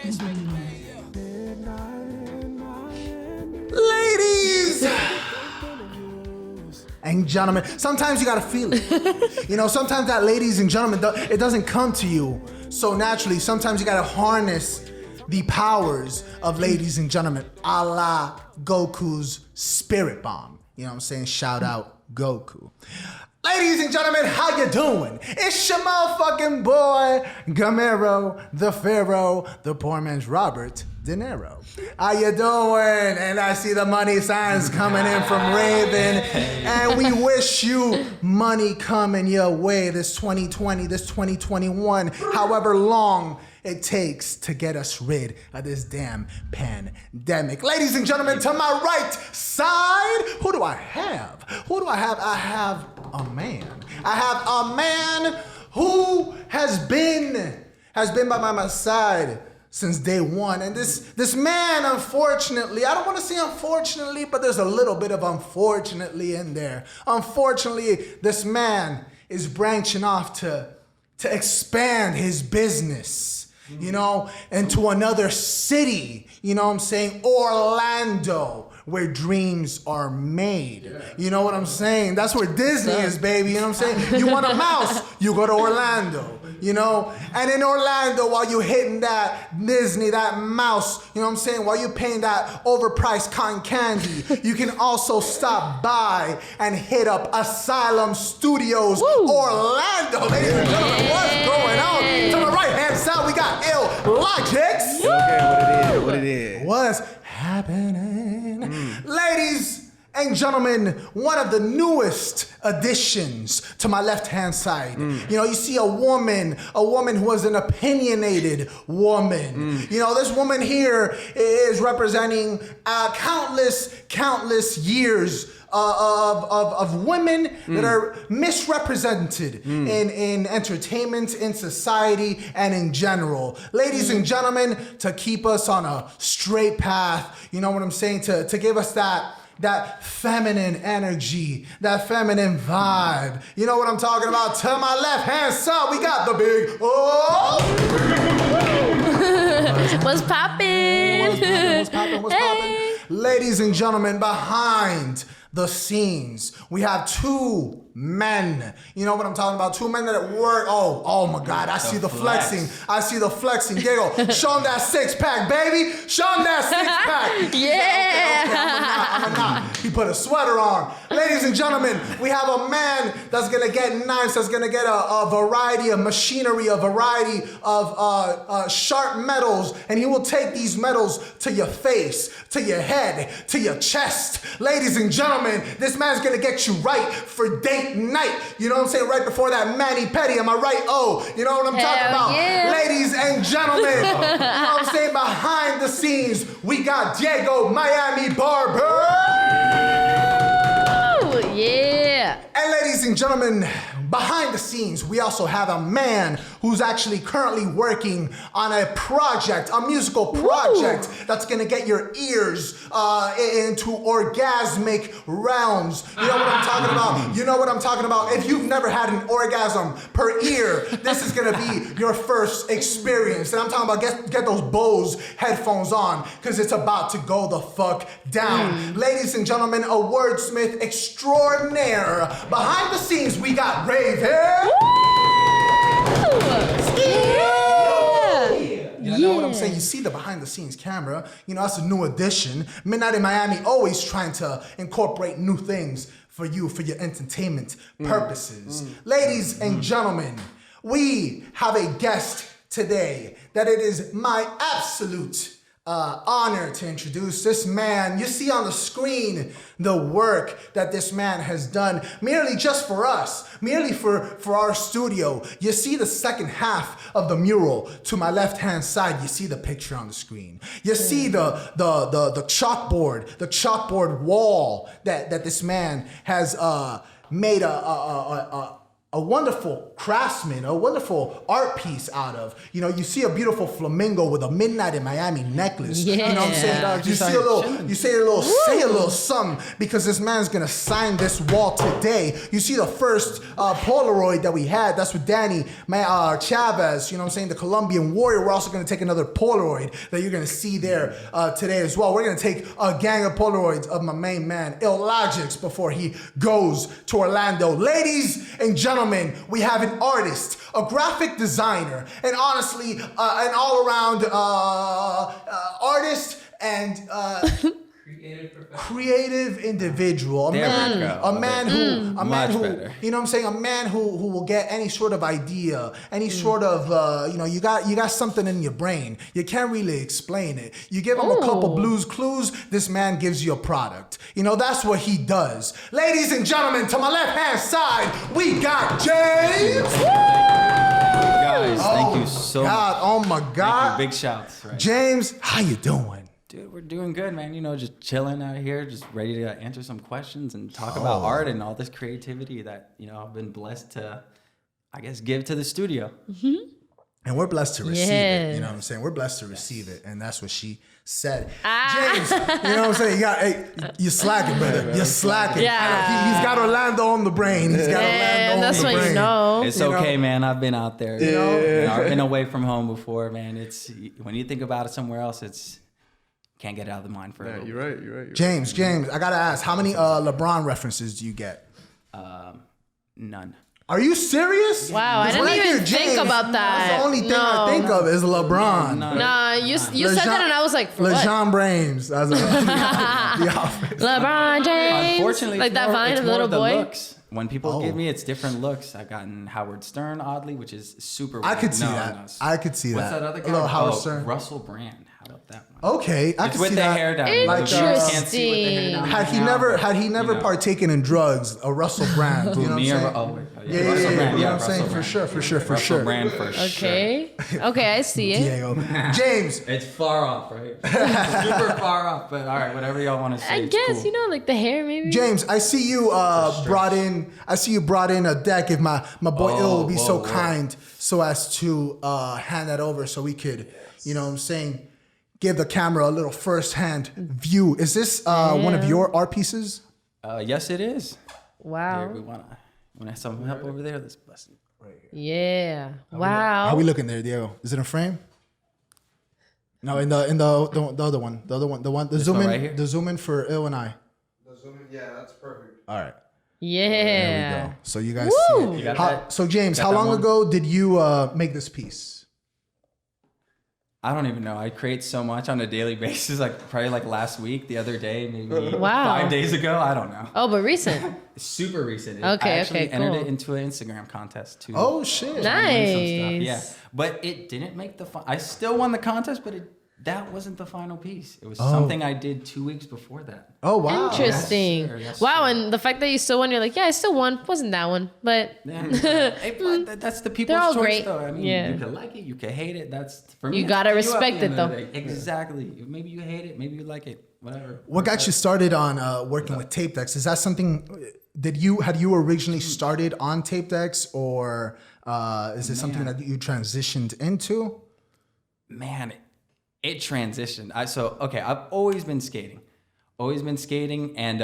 Ladies and gentlemen, sometimes you gotta feel it. You know, sometimes that ladies and gentlemen, it doesn't come to you so naturally. Sometimes you gotta harness the powers of ladies and gentlemen, a la Goku's spirit bomb. You know what I'm saying? Shout out Goku. Ladies and gentlemen, how you doing? It's your motherfucking boy, Gamero, the Pharaoh, the poor man's Robert De Niro. How you doing? And I see the money signs coming in from Raven. And we wish you money coming your way this 2020, this 2021, however long it takes to get us rid of this damn pandemic. Ladies and gentlemen, to my right side, who do I have? Who do I have? I have a man. I have a man who has been by my side since day one. And this man, unfortunately, I don't want to say unfortunately, but there's a little bit of unfortunately in there. Unfortunately, this man is branching off to expand his business, you know, into another city, you know what I'm saying? Orlando, where dreams are made. Yeah. You know what I'm saying? That's where Disney is, baby. You know what I'm saying? You want a mouse, you go to Orlando, you know? And in Orlando, while you hitting that Disney, that mouse, you know what I'm saying? While you paying that overpriced cotton candy, you can also stop by and hit up Asylum Studios, Woo. Orlando. Ladies and gentlemen, what's going on? To the right-hand side, we got ill-logicz. Okay, what it is. What's happening? Ladies and gentlemen, one of the newest additions to my left-hand side. You know, you see a woman who is an opinionated woman. You know, this woman here is representing countless years of women that are misrepresented in entertainment, in society, and in general. Ladies and gentlemen, to keep us on a straight path, you know what I'm saying, to give us that feminine energy, that feminine vibe. You know what I'm talking about? To my left-hand side, we got the big What's poppin'? What's poppin'? Ladies and gentlemen, behind the scenes, we have two men. You know what I'm talking about? Two men that work. Oh my God, I see the flexing. I see the flexing. Diego, show them that six-pack, baby. Show them that six-pack. Yeah. Okay, I'm a knot. He put a sweater on. Ladies and gentlemen, we have a man that's gonna get knives, that's gonna get a variety of machinery, a variety of sharp metals, and he will take these metals to your face, to your head, to your chest. Ladies and gentlemen, this man's gonna get you right for date night. You know what I'm saying? Right before that mani-pedi. Am I right? Oh, you know what I'm talking about? Yeah. Ladies and gentlemen, you know what I'm saying? Behind the scenes, we got Diego Miami Barber. Ooh, yeah. And ladies and gentlemen, behind the scenes, we also have a man who's actually currently working on a project, a musical project that's gonna get your ears into orgasmic realms. You know what I'm talking about? You know what I'm talking about? If you've never had an orgasm per ear, this is gonna be your first experience. And I'm talking about get those Bose headphones on, because it's about to go the fuck down. Ladies and gentlemen, a wordsmith extraordinaire. Behind the scenes, we got Raven. You know what I'm saying? You see the behind the scenes camera. You know, that's a new addition. Midnight in Miami always trying to incorporate new things for you, for your entertainment purposes. Ladies and gentlemen, we have a guest today that it is my absolute honor to introduce this man. You see on the screen the work that this man has done merely just for us, merely for our studio. You see the second half of the mural to my left-hand side. You see the picture on the screen. You see the chalkboard wall that this man has made a a wonderful craftsman, a wonderful art piece out of. You know, you see a beautiful flamingo with a midnight in Miami necklace. You know what I'm saying? Yeah. You see a little, say a little something because this man's gonna sign this wall today. You see the first Polaroid that we had. That's with Danny Chavez. You know what I'm saying? The Colombian warrior. We're also gonna take another Polaroid that you're gonna see there today as well. We're gonna take a gang of Polaroids of my main man, Ill-Logicz, before he goes to Orlando. Ladies and gentlemen, we have an artist, a graphic designer, and honestly, an all-around artist and creative individual. A man who, you know what I'm saying? A man who will get any sort of idea, any sort of, you know, you got something in your brain. You can't really explain it. You give him a couple blues clues, this man gives you a product. You know, that's what he does. Ladies and gentlemen, to my left-hand side, we got James. Guys, thank you so much. Oh my God. Big shouts. Right. James, how you doing? Dude, we're doing good, man. You know, just chilling out here, just ready to answer some questions and talk about art and all this creativity that, you know, I've been blessed to, I guess, give to the studio. And we're blessed to receive it. You know what I'm saying? We're blessed to receive it. And that's what she said. James, you know what I'm saying? You're slacking, brother. You're slacking. Yeah. He's got Orlando on the brain. He's got Orlando on that's the what brain. you know. It's okay, man. I've been out there. You know, I've been away from home before, man. It's when you think about it somewhere else, it's can't get it out of the mind for a little. You're right. James, I gotta ask, how many LeBron references do you get? None. Are you serious? Wow, I didn't even think about that. That's the only thing I think of is LeBron. Nah, you said that and I was like, for what? LeJean Brames. As the office. LeBron James. Unfortunately, like that Vine it's of the little more boy. Looks. When people give me, it's different looks. I've gotten Howard Stern, oddly, which is super weird. I could see that. I could see What's that. that other guy? A little Howard Stern. Russell Brand. How about that one? Okay, I It's can with see the that. hair down. Interesting. You can't see with the hair down Had he never partaken in drugs, a Russell Brand, you know what I'm saying? Yeah, Russell Brand. You know what I'm saying? For sure. Russell Brand for sure. Okay, I see it. Diego. James. It's far off, right? Super far off, but all right, whatever y'all want to say. I guess, you know, like the hair maybe. James, I see you brought in a deck. If my boy Ill will be so kind so as to hand that over so we could, you know what I'm saying, give the camera a little first-hand view. Is this one of your art pieces? Yes, it is. Wow. Here, we want to have some help over there. Let's bless it. Yeah. Wow. How we looking there, Diego? Is it in frame? No, in the other one, the zoom in, right here? the zoom in for Ill and I. Yeah, that's perfect. All right. Yeah. There we go. So you guys Woo! see it. You got that? So James, Got how that long one? ago did you make this piece? I don't even know. I create so much on a daily basis, like probably like last week, the other day, maybe Wow. 5 days ago. I don't know. Oh, but recent. It's super recent. Okay, I actually okay, entered cool. it into an Instagram contest too. Oh shit! Nice. Yeah, but it didn't make the. I still won the contest, but that wasn't the final piece. It was something I did 2 weeks before that. Oh wow! Interesting. Yes, wow, sir. and the fact that you still won, you're like, yeah, I still won. Wasn't that one, but Hey, but that's the people's They're all choice, great. though. I mean, Yeah. you can like it, you can hate it. That's for me. You it's gotta up to respect at the it, end of the though. day. Exactly. Maybe you hate it, maybe you like it. Whatever. What got you started on working with tape decks? Is that something? Had you originally started on tape decks, or is it something that you transitioned into? Man, it transitioned. I've always been skating, and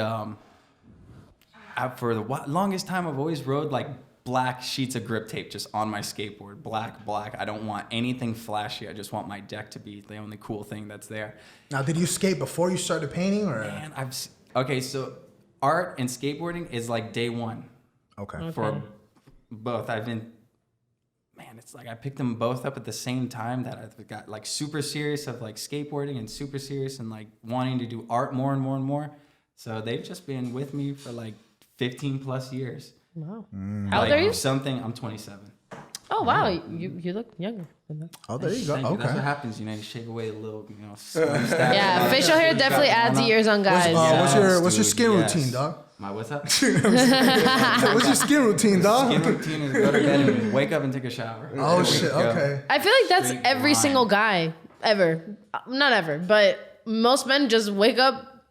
for the longest time, I've always rode like black sheets of grip tape just on my skateboard, black. I don't want anything flashy. I just want my deck to be the only cool thing that's there. Now, did you skate before you started painting, or? Man, so art and skateboarding is like day one. Okay. For both. It's like I picked them both up at the same time that I've got like super serious of like skateboarding and super serious and like wanting to do art more and more and more. So they've just been with me for like 15 plus years. wow. How old are you? I'm 27. Oh wow, you look younger than that. Oh, there you go. Thank you. That's Okay. what happens, you shave away a little, Yeah, facial hair definitely adds years on guys. What's your skin routine, dog? My what's up? What's your skin routine, dog? Skin routine is go to bed and wake up and take a shower. Oh shit. Okay. I feel like that's Straight every line. single guy ever. Not ever, but most men just wake up,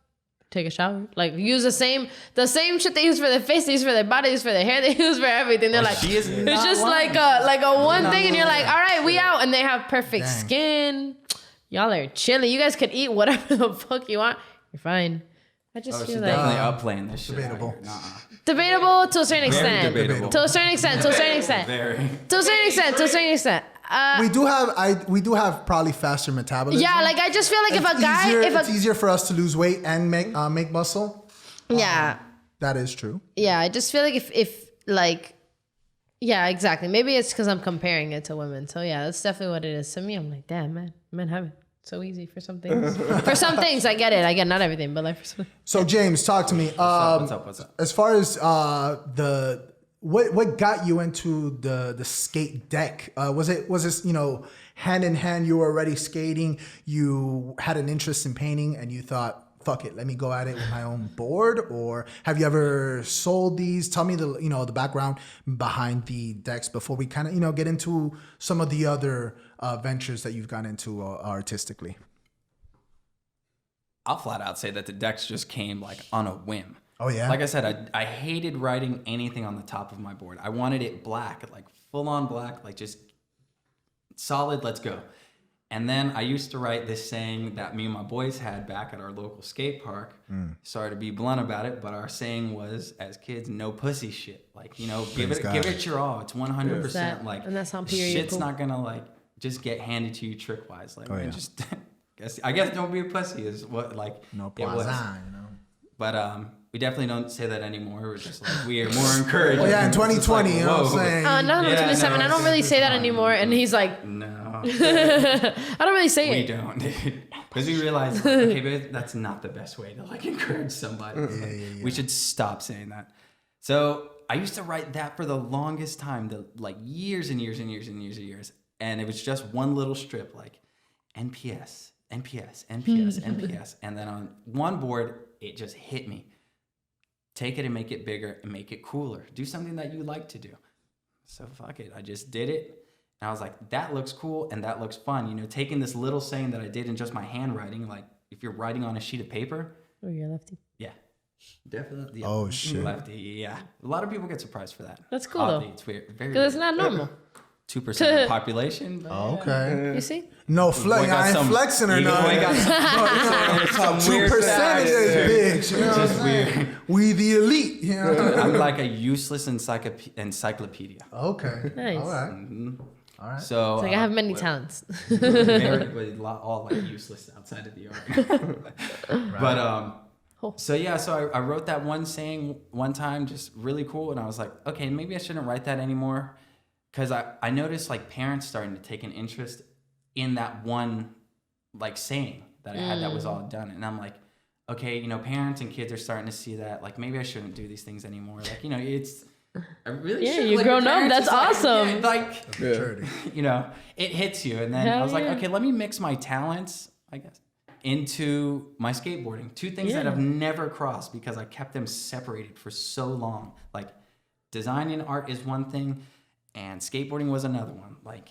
take a shower. Like use the same shit they use for their face, they use for their body, they use for their hair, they use for everything. They're like, she is it's not just lying. like a one thing, and you're like, all right, we out, and they have perfect Dang. skin. Y'all are chilling. You guys could eat whatever the fuck you want. You're fine. I just Oh, she's feel definitely like upplaying this shit. Debatable. debatable to a certain extent. debatable. To a certain extent. To a certain extent. Very. To a certain extent. To a certain extent. We do have probably faster metabolism. Yeah, like I just feel like if a guy, it's easier for us to lose weight and make muscle. yeah, That is true. yeah, I just feel like if like, yeah, exactly. Maybe it's because I'm comparing it to women. So yeah, that's definitely what it is. To me, I'm like, damn, man, men have it so easy for some things. For some things, I get it. I get not everything, but like for some. So James, talk to me. What's up? As far as what got you into the skate deck? Was this hand in hand? You were already skating. You had an interest in painting, and you thought, "Fuck it, let me go at it with my own board." Or have you ever sold these? Tell me the background behind the decks before we kind of get into some of the other ventures that you've gone into artistically. I'll flat out say that the decks just came like on a whim. Oh yeah. Like I said, I hated writing anything on the top of my board. I wanted it black, like full on black, like just solid, let's go. And then I used to write this saying that me and my boys had back at our local skate park. Sorry to be blunt about it, but our saying was, as kids, no pussy shit. Like, give it your all. It's 100%. Like, and that's on period. shit's Cool. not gonna like just get handed to you trick wise. Like, yeah. just I guess don't be a pussy is what like No it was. poison, But we definitely don't say that anymore. We're just like, we are more encouraged. Oh yeah, in It's just 2020, like, you know what I'm whoa. saying? No, Yeah, 27. no, I don't really it's say that fine. anymore. And he's like, No, I don't really say we it. don't, dude. Because we realize, like, okay, but that's not the best way to like encourage somebody. Yeah. We should stop saying that. So I used to write that for the longest time, like years and years and years and years and years. And it was just one little strip, like NPS, NPS, NPS, NPS. And then on one board, it just hit me. Take it and make it bigger and make it cooler. Do something that you like to do. So fuck it. I just did it. And I was like, that looks cool and that looks fun. Taking this little saying that I did in just my handwriting, like if you're writing on a sheet of paper. Oh, you're a lefty. Yeah. Definitely. Yeah. Oh, shit. Lefty, yeah. A lot of people get surprised for that. That's cool, Oddly, though. it's weird. Very Because it's weird. not normal. 2% of the population. But Okay. You see? No flex. Boy got I ain't some- flexing or you boy nothing. got some 2% of this bitch. You know what I'm Just saying? weird. We the elite. You know? I'm like a useless encyclopedia. Okay. Nice. All right. Mhm. All right. So It's like I have many talents. all like useless outside of the art. But so yeah, so I wrote that one saying one time, just really cool, and I was like, okay, maybe I shouldn't write that anymore, because I noticed like parents starting to take an interest in that one like saying that I had that was all done, and I'm like, okay, parents and kids are starting to see that, like maybe I shouldn't do these things anymore, like it's. I really Yeah, should. you've like, grown the up. parents That's is like, awesome. yeah, like Maturity. it hits you. And then Hell I was like, yeah. okay, let me mix my talents, I guess, into my skateboarding. Two things that Yeah. have never crossed because I kept them separated for so long. Like design and art is one thing and skateboarding was another one. Like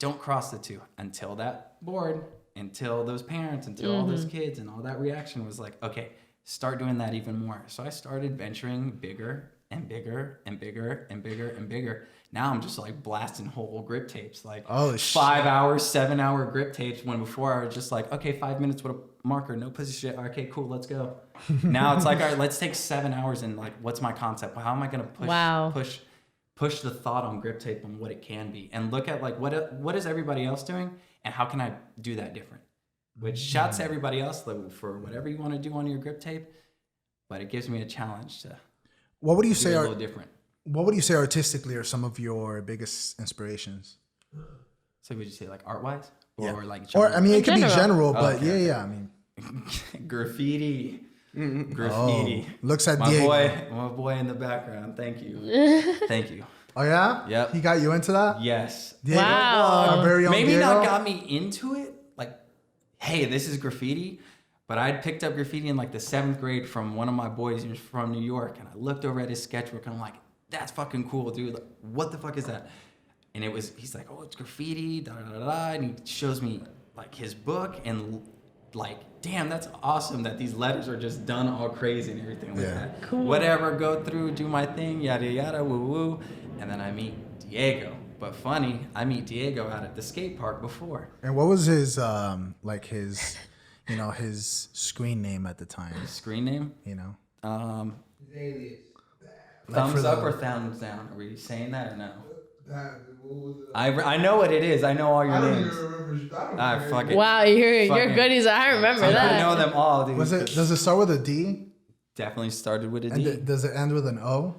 don't cross the two until that board, until those parents, until all those kids and all that reaction was like, okay, start doing that even more. So I started venturing bigger and bigger and bigger and bigger and bigger. Now I'm just like blasting whole grip tapes, like 5 hours, 7 hour grip tapes. When before I was just like, okay, 5 minutes with a marker, no pussy shit. Okay, cool, let's go. Now it's like, all right, let's take 7 hours and like, what's my concept? How am I gonna push the thought on grip tape and what it can be, and look at like what is everybody else doing, and how can I do that different? Which shouts to everybody else for whatever you want to do on your grip tape, but it gives me a challenge to. What would you do say it a are little different? What would you say artistically are some of your biggest inspirations? So would you say like art wise, or like Or I mean, it could be general. general, but Okay. yeah. I mean, graffiti. oh, looks at My Diego. boy in the background. Thank you, thank you. Oh yeah. Yep. He got you into that. Yes. Diego, Wow. our very own Maybe Diego. not got me into it. Like, hey, this is graffiti. But I'd picked up graffiti in like the 7th grade from one of my boys who was from New York, and I looked over at his sketchbook and I'm like, that's fucking cool, dude. Like, what the fuck is that? And he's like, oh, it's graffiti, da da da da. And he shows me like his book, and like, damn, that's awesome that these letters are just done all crazy and everything like that. Cool. Whatever, go through, do my thing, yada yada, woo woo, and then I meet Diego. But funny, I meet Diego out at the skate park before. And what was his his screen name at the time? Screen name? You know. Alias. Thumbs up or thumbs down? Are we saying that or no? What was it? I know what it is. I know all your I don't names. even remember. I don't Ah, remember. fuck it. Wow, you're Fucking- goodies. I remember I that. know them all, dude. Does it start with a D? Definitely started with a And D. does it end with an O?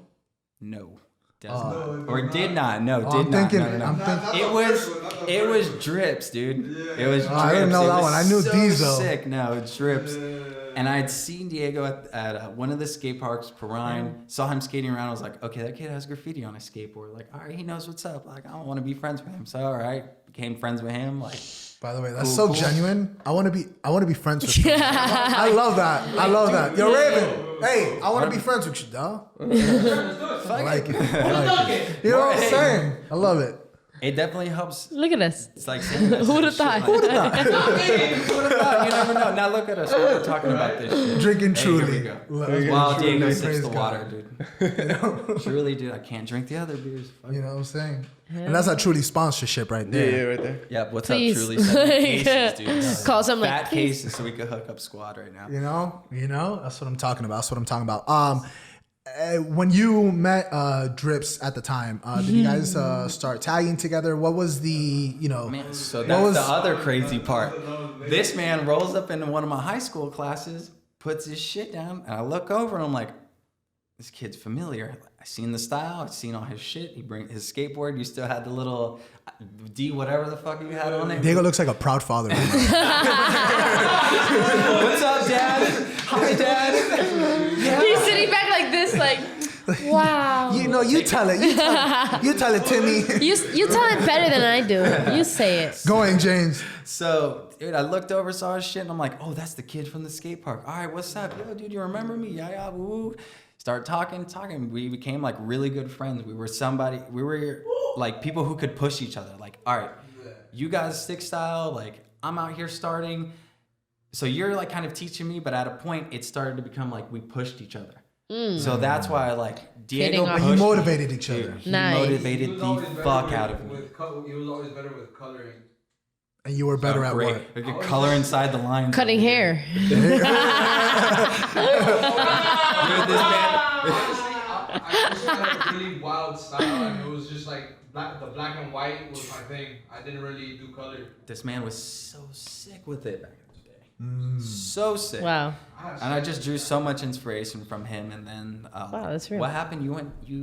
No. Does Oh. not. No, it Or does did not. not. No, Oh, did I'm not. thinking- No, no, no. I'm Not the It was first one. drips, dude. Yeah. It was drips. Oh, I didn't know It that was one. I knew so these, though. Sick. No, it drips. Yeah. And I had seen Diego at one of the skate parks, Perrine. Saw him skating around. I was like, okay, that kid has graffiti on his skateboard. Like, all right, he knows what's up. Like, I don't want to be friends with him. So, all right, became friends with him. Like, By the way, that's Cool, so cool. genuine. I want to be friends with you. I love that. I love that. Yo, Raven. Hey, I want to be friends with you, dog. I like it. I like it. You know what I'm saying? I love it. it definitely helps. Look at us. It's like saying that Who'd have shit, thought? like- Who'd have thought? You never know. Now look at us. We're talking about this shit. Drinking Hey, truly. here we go. Drinking While Truly, Diego praise sips the God. water, dude. Truly, dude, I can't drink the other beers. Fuck. You know what I'm saying? And that's a Truly sponsorship right Yeah, there. right there. Yeah, what's Please. up, Truly? Send me cases, dude. Call some like, Fat cases so we could hook up squad right now. You know, that's what I'm talking about. That's what I'm talking about. When you met Drips at the time, did you guys start tagging together? What was the, Man, so what that's was- the other crazy part. This man rolls up into one of my high school classes, puts his shit down, and I look over and I'm like, this kid's familiar. I seen the style, I seen all his shit. He bring his skateboard. You still had the little D whatever the fuck you had on it. Diego looks like a proud father. Right What's up, Dad? Hi, Dad. he's sitting back like this, like, wow. now. You tell it. You tell it, Timmy. You tell it better than I do. You say it. Going, James. So, dude, I looked over, saw his shit, and I'm like, oh, that's the kid from the skate park. All right, what's up? Yo, dude, you remember me? Yeah, woo, woo. Start talking. We became like really good friends. We were like people who could push each other. Like, all right, you guys stick style. Like, I'm out here starting. So you're like kind of teaching me, but at a point, it started to become like we pushed each other. So that's why I like Diego Feeding off- pushed You me. motivated each other. Dude, he Nice. motivated He was always the better fuck with- out of me. He was always better with coloring. And you were better at Great. what? We could color inside the lines. Cutting hair. Dude, this man. Honestly, I just had a really wild style, and it was just like the black and white was my thing. I didn't really do color. This man was so sick with it back in the day. So sick. Wow. And I just drew so much inspiration from him. And then, Wow, that's real. what happened? You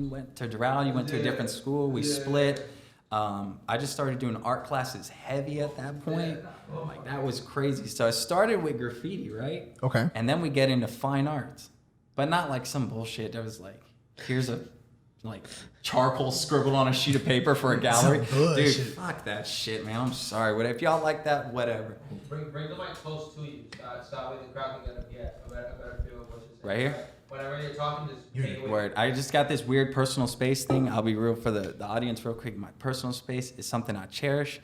went to Doral. You went to a different school. We split. I just started doing art classes heavy at that point. Like that was crazy. So I started with graffiti, right? Okay. And then we get into fine arts, but not like some bullshit. There was like, here's a like charcoal scribbled on a sheet of paper for a gallery. Some bullshit. Dude, fuck that shit, man. I'm sorry. What if y'all like that? Whatever. Bring the mic close to you. Stop with the crowd and get a better feel of what you're saying. Right here? Whenever you're talking, just take it away. Word. I just got this weird personal space thing. I'll be real for the audience real quick. My personal space is something I cherish.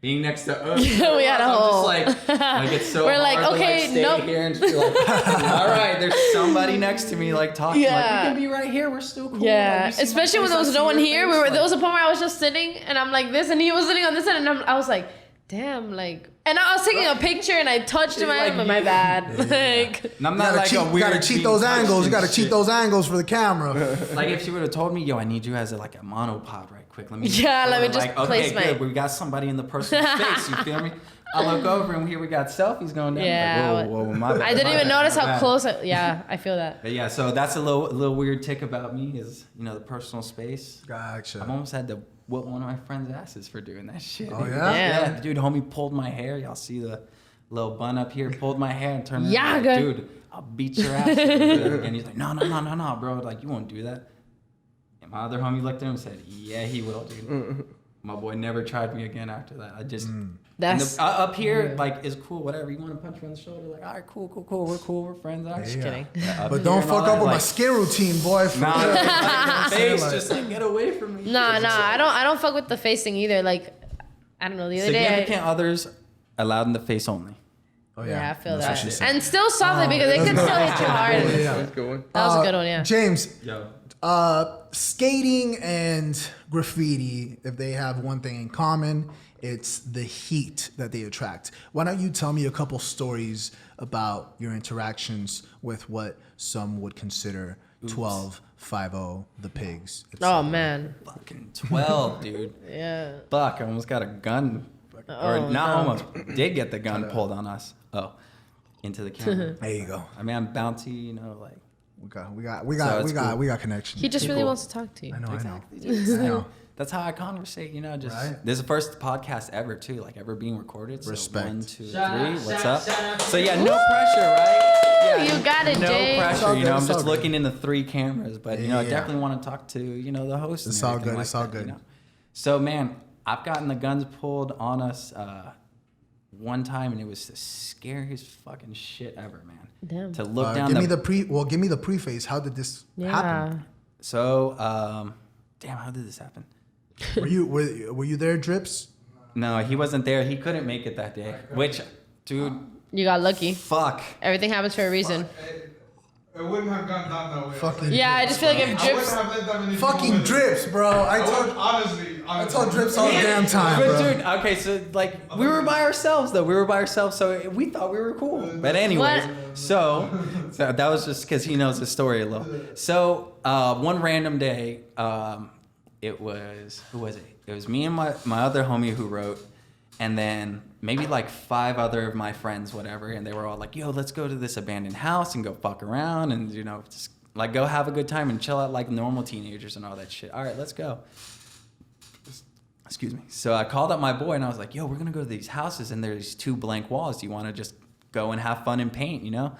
Being next to us, Yeah, we had a I'm whole- just like it's so We're like, hard okay, to stay nope. here and just be like, all right, there's somebody next to me like talking. Yeah. Like, we can be right here. We're still cool. Yeah, Like, you see my especially when face, there I was see no one your here. face, There was like- a point where I was just sitting and I'm like this, and he was sitting on this end, and I was like, damn, like, and I was taking a picture and I touched him, Like but my you. bad. Like, And I'm You not gotta, like cheat, a you weird. gotta cheat being those touched angles. You and gotta cheat shit. those angles for the camera. Like if she would have told me, yo, I need you as like a monopod right quick. Let me Yeah, let me like, just okay, place my- good. We got somebody in the personal space. You feel me? I look over and here we got selfies going down. Yeah, Like, whoa, my bad. I didn't my even bad, notice my how bad. close. Yeah, I feel that. But yeah, so that's a little weird tick about me is the personal space. Gotcha. I've almost had to whoop one of my friends' asses for doing that shit. Oh, dude. yeah? Damn. Yeah, dude, homie pulled my hair. Y'all see the little bun up here? Pulled my hair and turned Yeah, around. good. Like, dude, I'll beat your ass. And he's like, no, bro. Like, you won't do that. And my other homie looked at him and said, yeah, he will, dude. My boy never tried me again after that. I just... That's And up here, like, is cool, whatever. You want to punch me on the shoulder, like, all right, cool. We're cool, we're friends. All right. just kidding. Up But here don't and all fuck up that, with my like, skin routine, boy. Nah, like, face, Like- just like, get away from me. Nah, I don't fuck with the face thing either. Like, I don't know. The other day, Significant others allowed in the face only. Oh Yeah, I feel That's what she that. said. And still softly because it could still hit you hard. That's a good one. That was a good one, yeah. James, Yo. skating and graffiti, if they have one thing in common, it's the heat that they attract. Why don't you tell me a couple stories about your interactions with what some would consider 1250 the pigs? Oh, man. Fucking 12, dude. Yeah. Fuck, I almost got a gun. Or not almost. Did get the gun pulled on us. Oh. Into the camera. There you go. I mean, I'm bouncy, you know, like. We got connections. He just really wants to talk to you. I know. Exactly, dude. I know. That's how I conversate, you know. Just Right. this is the first podcast ever too, like ever being recorded. So Respect. 1, 2, 3. Shout out, What's shout up? out. So yeah, no pressure, right? Yeah, You got it, no James. pressure. It's all You good, know, I'm it's all just good. looking into 3 cameras, but you know, I Yeah. definitely want to talk to the host. It's and all everything good, like it's all that, good. You know? So man, I've gotten the guns pulled on us one time, and it was the scariest fucking shit ever, man. Damn. To look down. Give me the preface. How did this happen? So damn, how did this happen? Were you there, Drips? No, he wasn't there. He couldn't make it that day. Which, dude, You got lucky. fuck. Everything happens for a reason. It wouldn't have gone down that way. Fucking Yeah, I just feel like if I wouldn't Drips. have let that many fucking people in. Drips, bro. Honestly. I told Drips all the damn time, But bro. dude, okay, so like we were by ourselves though. So we thought we were cool. But anyways, What? so that was just because he knows the story a little. So one random day, it was who was it? It was me and my other homie who wrote, and then maybe like 5 other of my friends, whatever, and they were all like, "Yo, let's go to this abandoned house and go fuck around and you know just like go have a good time and chill out like normal teenagers and all that shit." All right, let's go. Excuse me. So I called up my boy and I was like, "Yo, we're gonna go to these houses and there's 2 blank walls. Do you want to just go and have fun and paint? You know?"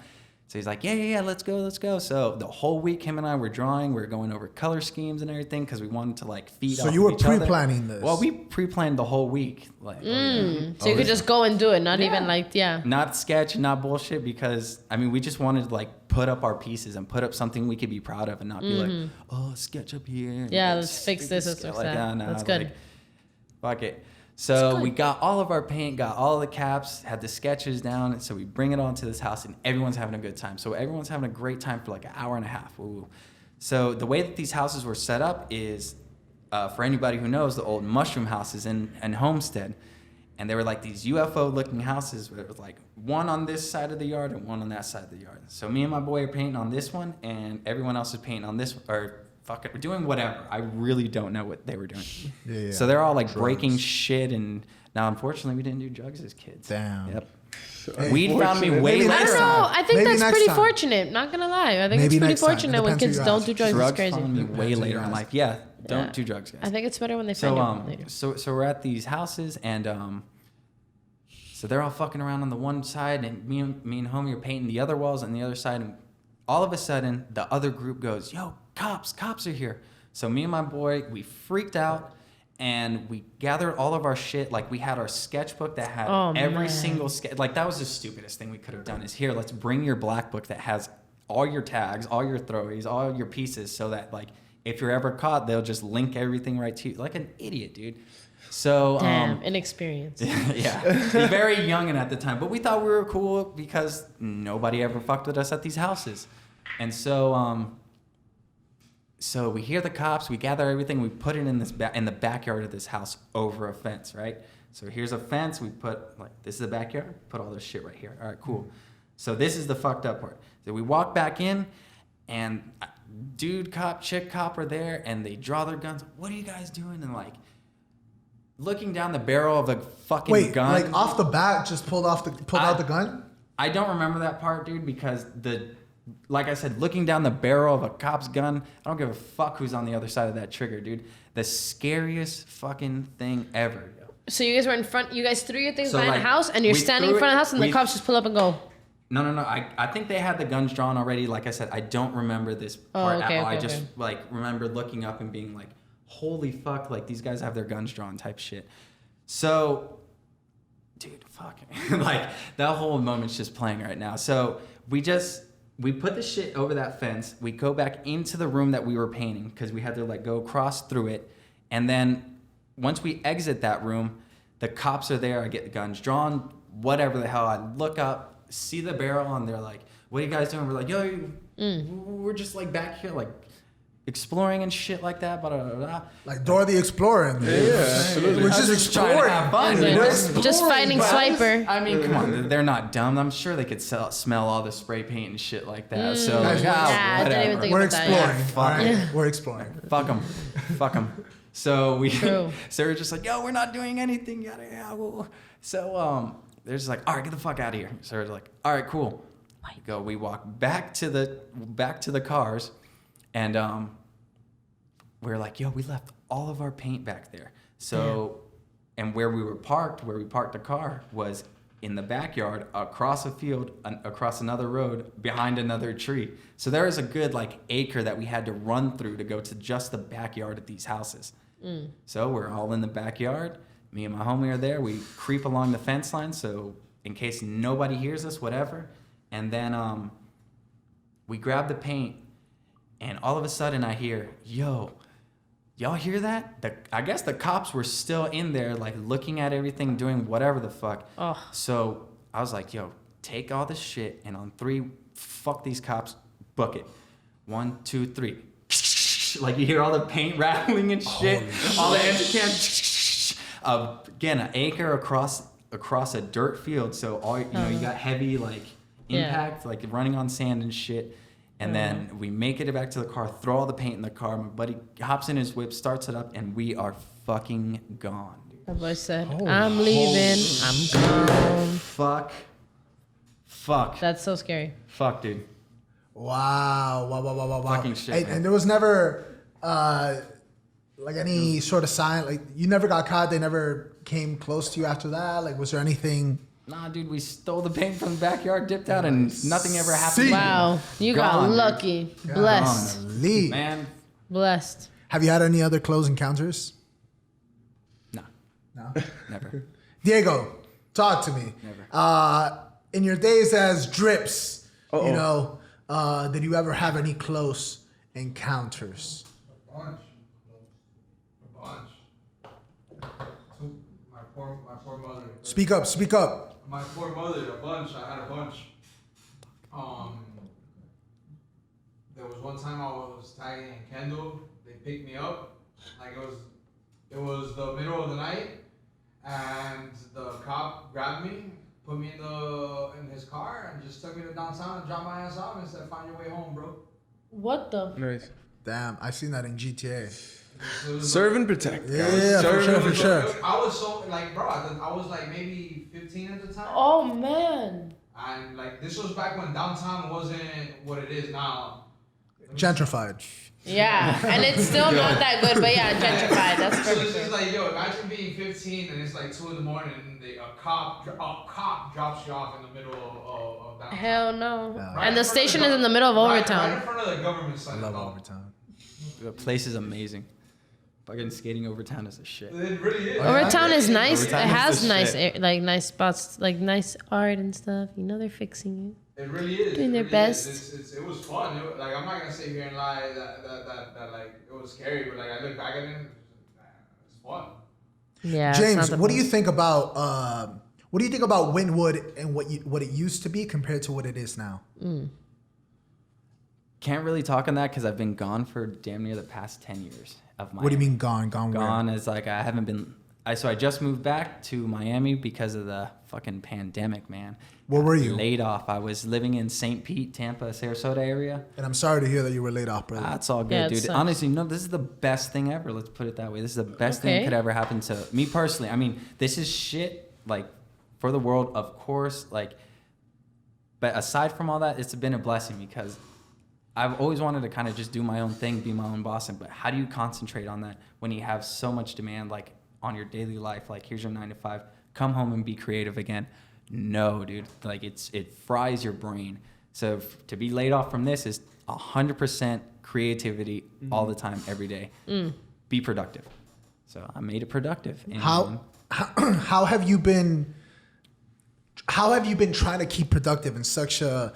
So he's like, yeah, let's go. So the whole week, him and I were drawing. We were going over color schemes and everything because we wanted to like feed. So off you of were each other. pre-planning this? Well, we pre-planned the whole week, like So you could just go and do it, not even like, yeah. not sketch, not bullshit. Because I mean, we just wanted to like put up our pieces and put up something we could be proud of and not be like, oh, sketch up here. Yeah, like, let's fix this, let's fix like, that. nah, That's good. like, fuck it. So we got all of our paint, got all the caps, had the sketches down. And so we bring it on to this house and everyone's having a good time. So everyone's having a great time for like an hour and a half. Ooh. So the way that these houses were set up is, for anybody who knows, the old mushroom houses in Homestead. And they were like these UFO looking houses where it was like one on this side of the yard and one on that side of the yard. So me and my boy are painting on this one and everyone else is painting on this, or fuck it, we're doing whatever. I really don't know what they were doing. Yeah. So they're all like breaking shit, and now unfortunately we didn't do drugs as kids. Damn. Yep. Hey, Weed found me way Maybe I later. next don't know. time. I think Maybe that's next pretty time. fortunate. Not gonna lie. I think Maybe it's pretty next time. fortunate It when depends who kids you don't ask. do drugs. It's Drugs crazy. found me way Depends who later you in ask. life. Yeah, don't Yeah. do drugs, guys. I think it's better when they find So you later. so we're at these houses and so they're all fucking around on the one side and me and homie are painting the other walls on the other side, and all of a sudden the other group goes, "Yo, cops are here." So me and my boy, we freaked out and we gathered all of our shit. Like we had our sketchbook that had every man. single sketch. Like that was the stupidest thing we could have done is here, let's bring your black book that has all your tags, all your throwaways, all your pieces, so that like if you're ever caught, they'll just link everything right to you. Like an idiot, dude. So Damn, inexperienced. yeah, very young and at the time, but we thought we were cool because nobody ever fucked with us at these houses, and so so we hear the cops, we gather everything, we put it in this in the backyard of this house over a fence, right? So here's a fence, we put like this is the backyard, put all this shit right here. All right, cool. So this is the fucked up part. So we walk back in, and dude cop, chick cop are there, and they draw their guns. What are you guys doing? And like. Looking down the barrel of a fucking gun. Like off the bat, just pulled out the gun? I don't remember that part, dude, because like I said, looking down the barrel of a cop's gun, I don't give a fuck who's on the other side of that trigger, dude. The scariest fucking thing ever, yo. So you guys were in front. You guys threw your things So, behind like, the house, and you're we standing in threw front of it- the house, and the we- cops just pull up and go. No. I think they had the guns drawn already. Like I said, I don't remember this part okay, at all. okay, I just okay. like remember looking up and being like, holy fuck, like these guys have their guns drawn type shit. So, dude, fuck. Like, that whole moment's just playing right now. So, we put the shit over that fence. We go back into the room that we were painting because we had to, like, go across through it. And then, once we exit that room, the cops are there. I get the guns drawn, whatever the hell. I look up. see the barrel and they're like, what are you guys doing? We're like, yo, we're just like back here like exploring and shit like that. Blah, blah, blah. Like Dora the Explorer. absolutely. We're just trying to exploring. have fun. Exactly. We're Just exploring, fighting but Swiper. I mean, come on, they're not dumb. I'm sure they could smell all the spray paint and shit like that. So Guys, I didn't even whatever. think We're about that, exploring. yeah. All right? We're exploring. Fuck them. So we, True. so we're just like, yo, we're not doing anything, yada yada. So they're just like, all right, get the fuck out of here. So we're like, all right, cool. We walk back to the cars, and we're like, yo, we left all of our paint back there. So, and where we parked the car was in the backyard, across a field, across another road, behind another tree. So there was a good like acre that we had to run through to go to just the backyard of these houses. So we're all in the backyard. Me and my homie are there. We creep along the fence line, so in case nobody hears us, whatever. And then we grab the paint, and all of a sudden I hear, yo, y'all hear that? I guess the cops were still in there, like looking at everything, doing whatever the fuck. Oh. So I was like, yo, take all this shit, and on 3, fuck these cops, book it. 1, 2, 3. Like you hear all the paint rattling and shit, all the empty cans. Again, an acre across a dirt field, so all you got heavy like impact, like running on sand and shit. And then we make it back to the car, throw all the paint in the car. My buddy hops in his whip, starts it up, and we are fucking gone, dude. That boy said, I'm leaving. I'm gone. Fuck. That's so scary. Fuck, dude. Wow. Fucking shit, And, man. and there was never like any sort of sign, like you never got caught, they never came close to you after that? Like was there anything? Nah, dude, we stole the paint from the backyard, dipped out, and nothing ever happened. See? Wow. You Gone, got dude. lucky. Blessed. Lee. Man, Blessed. Have you had any other close encounters? no, never. Diego, talk to me. Never. In your days as Drips, did you ever have any close encounters? A bunch. My poor mother. Speak up. My poor mother, a bunch. I had a bunch. There was one time I was tagging in Kendall. They picked me up. Like it was the middle of the night, and the cop grabbed me, put me in his car, and just took me to downtown and dropped my ass off and said, "Find your way home, bro." What the? Nice. Damn, I seen that in GTA. It was Serve and protect. Yeah, for sure. I was so like, bro. I was like maybe 15 at the time. Oh, man. And like this was back when downtown wasn't what it is now. Gentrified. Yeah. And it's still not that good, but yeah, gentrified. That's So it's perfect. just like, yo, imagine being 15 and it's like 2 in the morning and a cop drops you off in the middle of downtown. Hell no. Yeah. And the station is in the middle of Overtown. Right in front of the government I site. love dog. Overtown. The place is amazing. Fucking skating over town is a shit. It really is. Overtown is nice. Overtown It is has the nice, shit. nice spots, like nice art and stuff. You know they're fixing it. It really is. Doing It their really best. is. It was fun. Like I'm not gonna sit here and lie that like it was scary, but like I look back at it, it's fun. Yeah. James, what do you think about Wynwood and what it used to be compared to what it is now? Can't really talk on that because I've been gone for damn near the past 10 years of Miami. What do you mean gone? Gone where? Gone is like I haven't been. So I just moved back to Miami because of the fucking pandemic, man. Where were you? Laid off. I was living in St. Pete, Tampa, Sarasota area. And I'm sorry to hear that you were laid off, brother. That's all good, Yeah, it dude. sucks. Honestly, no, this is the best thing ever. Let's put it that way. This is the best thing that Okay. could ever happen to me personally. I mean, this is shit, like, for the world, of course, like, but aside from all that, it's been a blessing because I've always wanted to kind of just do my own thing, be my own boss. But how do you concentrate on that when you have so much demand, like, on your daily life? Like, here's your 9 to 5, come home and be creative again. No, dude, like it fries your brain. So to be laid off from this is 100% creativity all the time, every day. Be productive. So I made it productive. And How have you been trying to keep productive in such a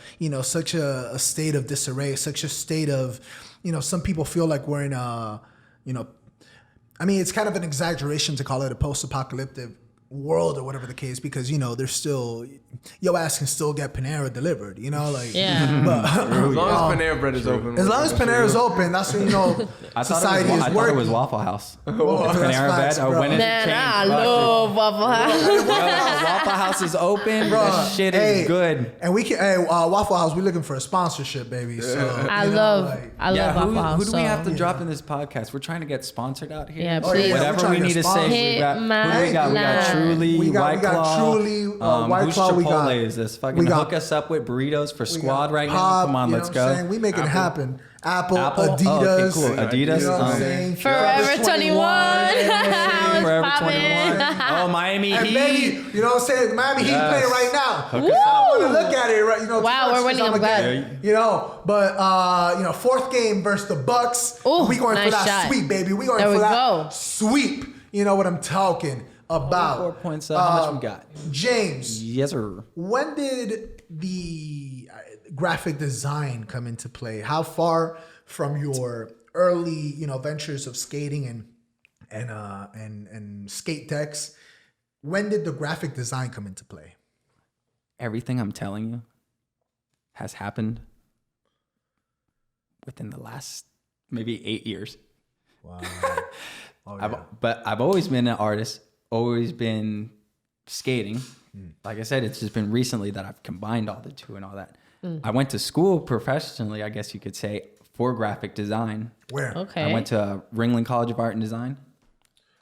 state of disarray, such a state of, some people feel like we're in a, I mean, it's kind of an exaggeration to call it a post-apocalyptic world or whatever the case, because there's still your ass can still get Panera delivered, like but, As long as Panera Bread is open. as long as Panera is open, that's when society is I thought it working. was Waffle House. Oh, It's that's Panera facts, Bread. bro. When is it Man, changed? I love Waffle House. Waffle House is open. That shit is good. And we can Waffle House, we're looking for a sponsorship, baby. So I you know, love like- Waffle House. Who do we so- have to drop in this podcast? We're trying to get sponsored out here. Yeah, Oh, please. yeah, we're Whatever trying we to need get to say. sponsored. We got, Hit who do we got? We got my Truly, We got White Claw. Truly, White who's Claw, we Chipotle got- is this? Fucking we got- hook us up with burritos for we squad got right now. Pop, Come on, you know let's what I'm go. saying? We make it happen. Apple, Apple? Adidas. Oh, okay, cool. Adidas, You know what I'm saying? Forever 21. I was Forever popping. 21. Oh, Miami And Heat. baby, you know what I'm saying? Miami Heat Yes. playing right now. Hook us up. I want to look at it, right? Wow, we're winning, I'm glad. But fourth game versus the Bucks. Ooh, We going nice for that shot. sweep, baby. We going There for we that go. sweep. You know what I'm talking about? 4 points. How much we got? James, Yes, sir. when did the graphic design come into play? How far from your early, ventures of skating and skate decks, when did the graphic design come into play? Everything I'm telling you has happened within the last maybe 8 years. Wow. But I've always been an artist, always been skating. Like I said, it's just been recently that I've combined all the two and all that. I went to school professionally, I guess you could say, for graphic design. Where? Okay. I went to Ringling College of Art and Design.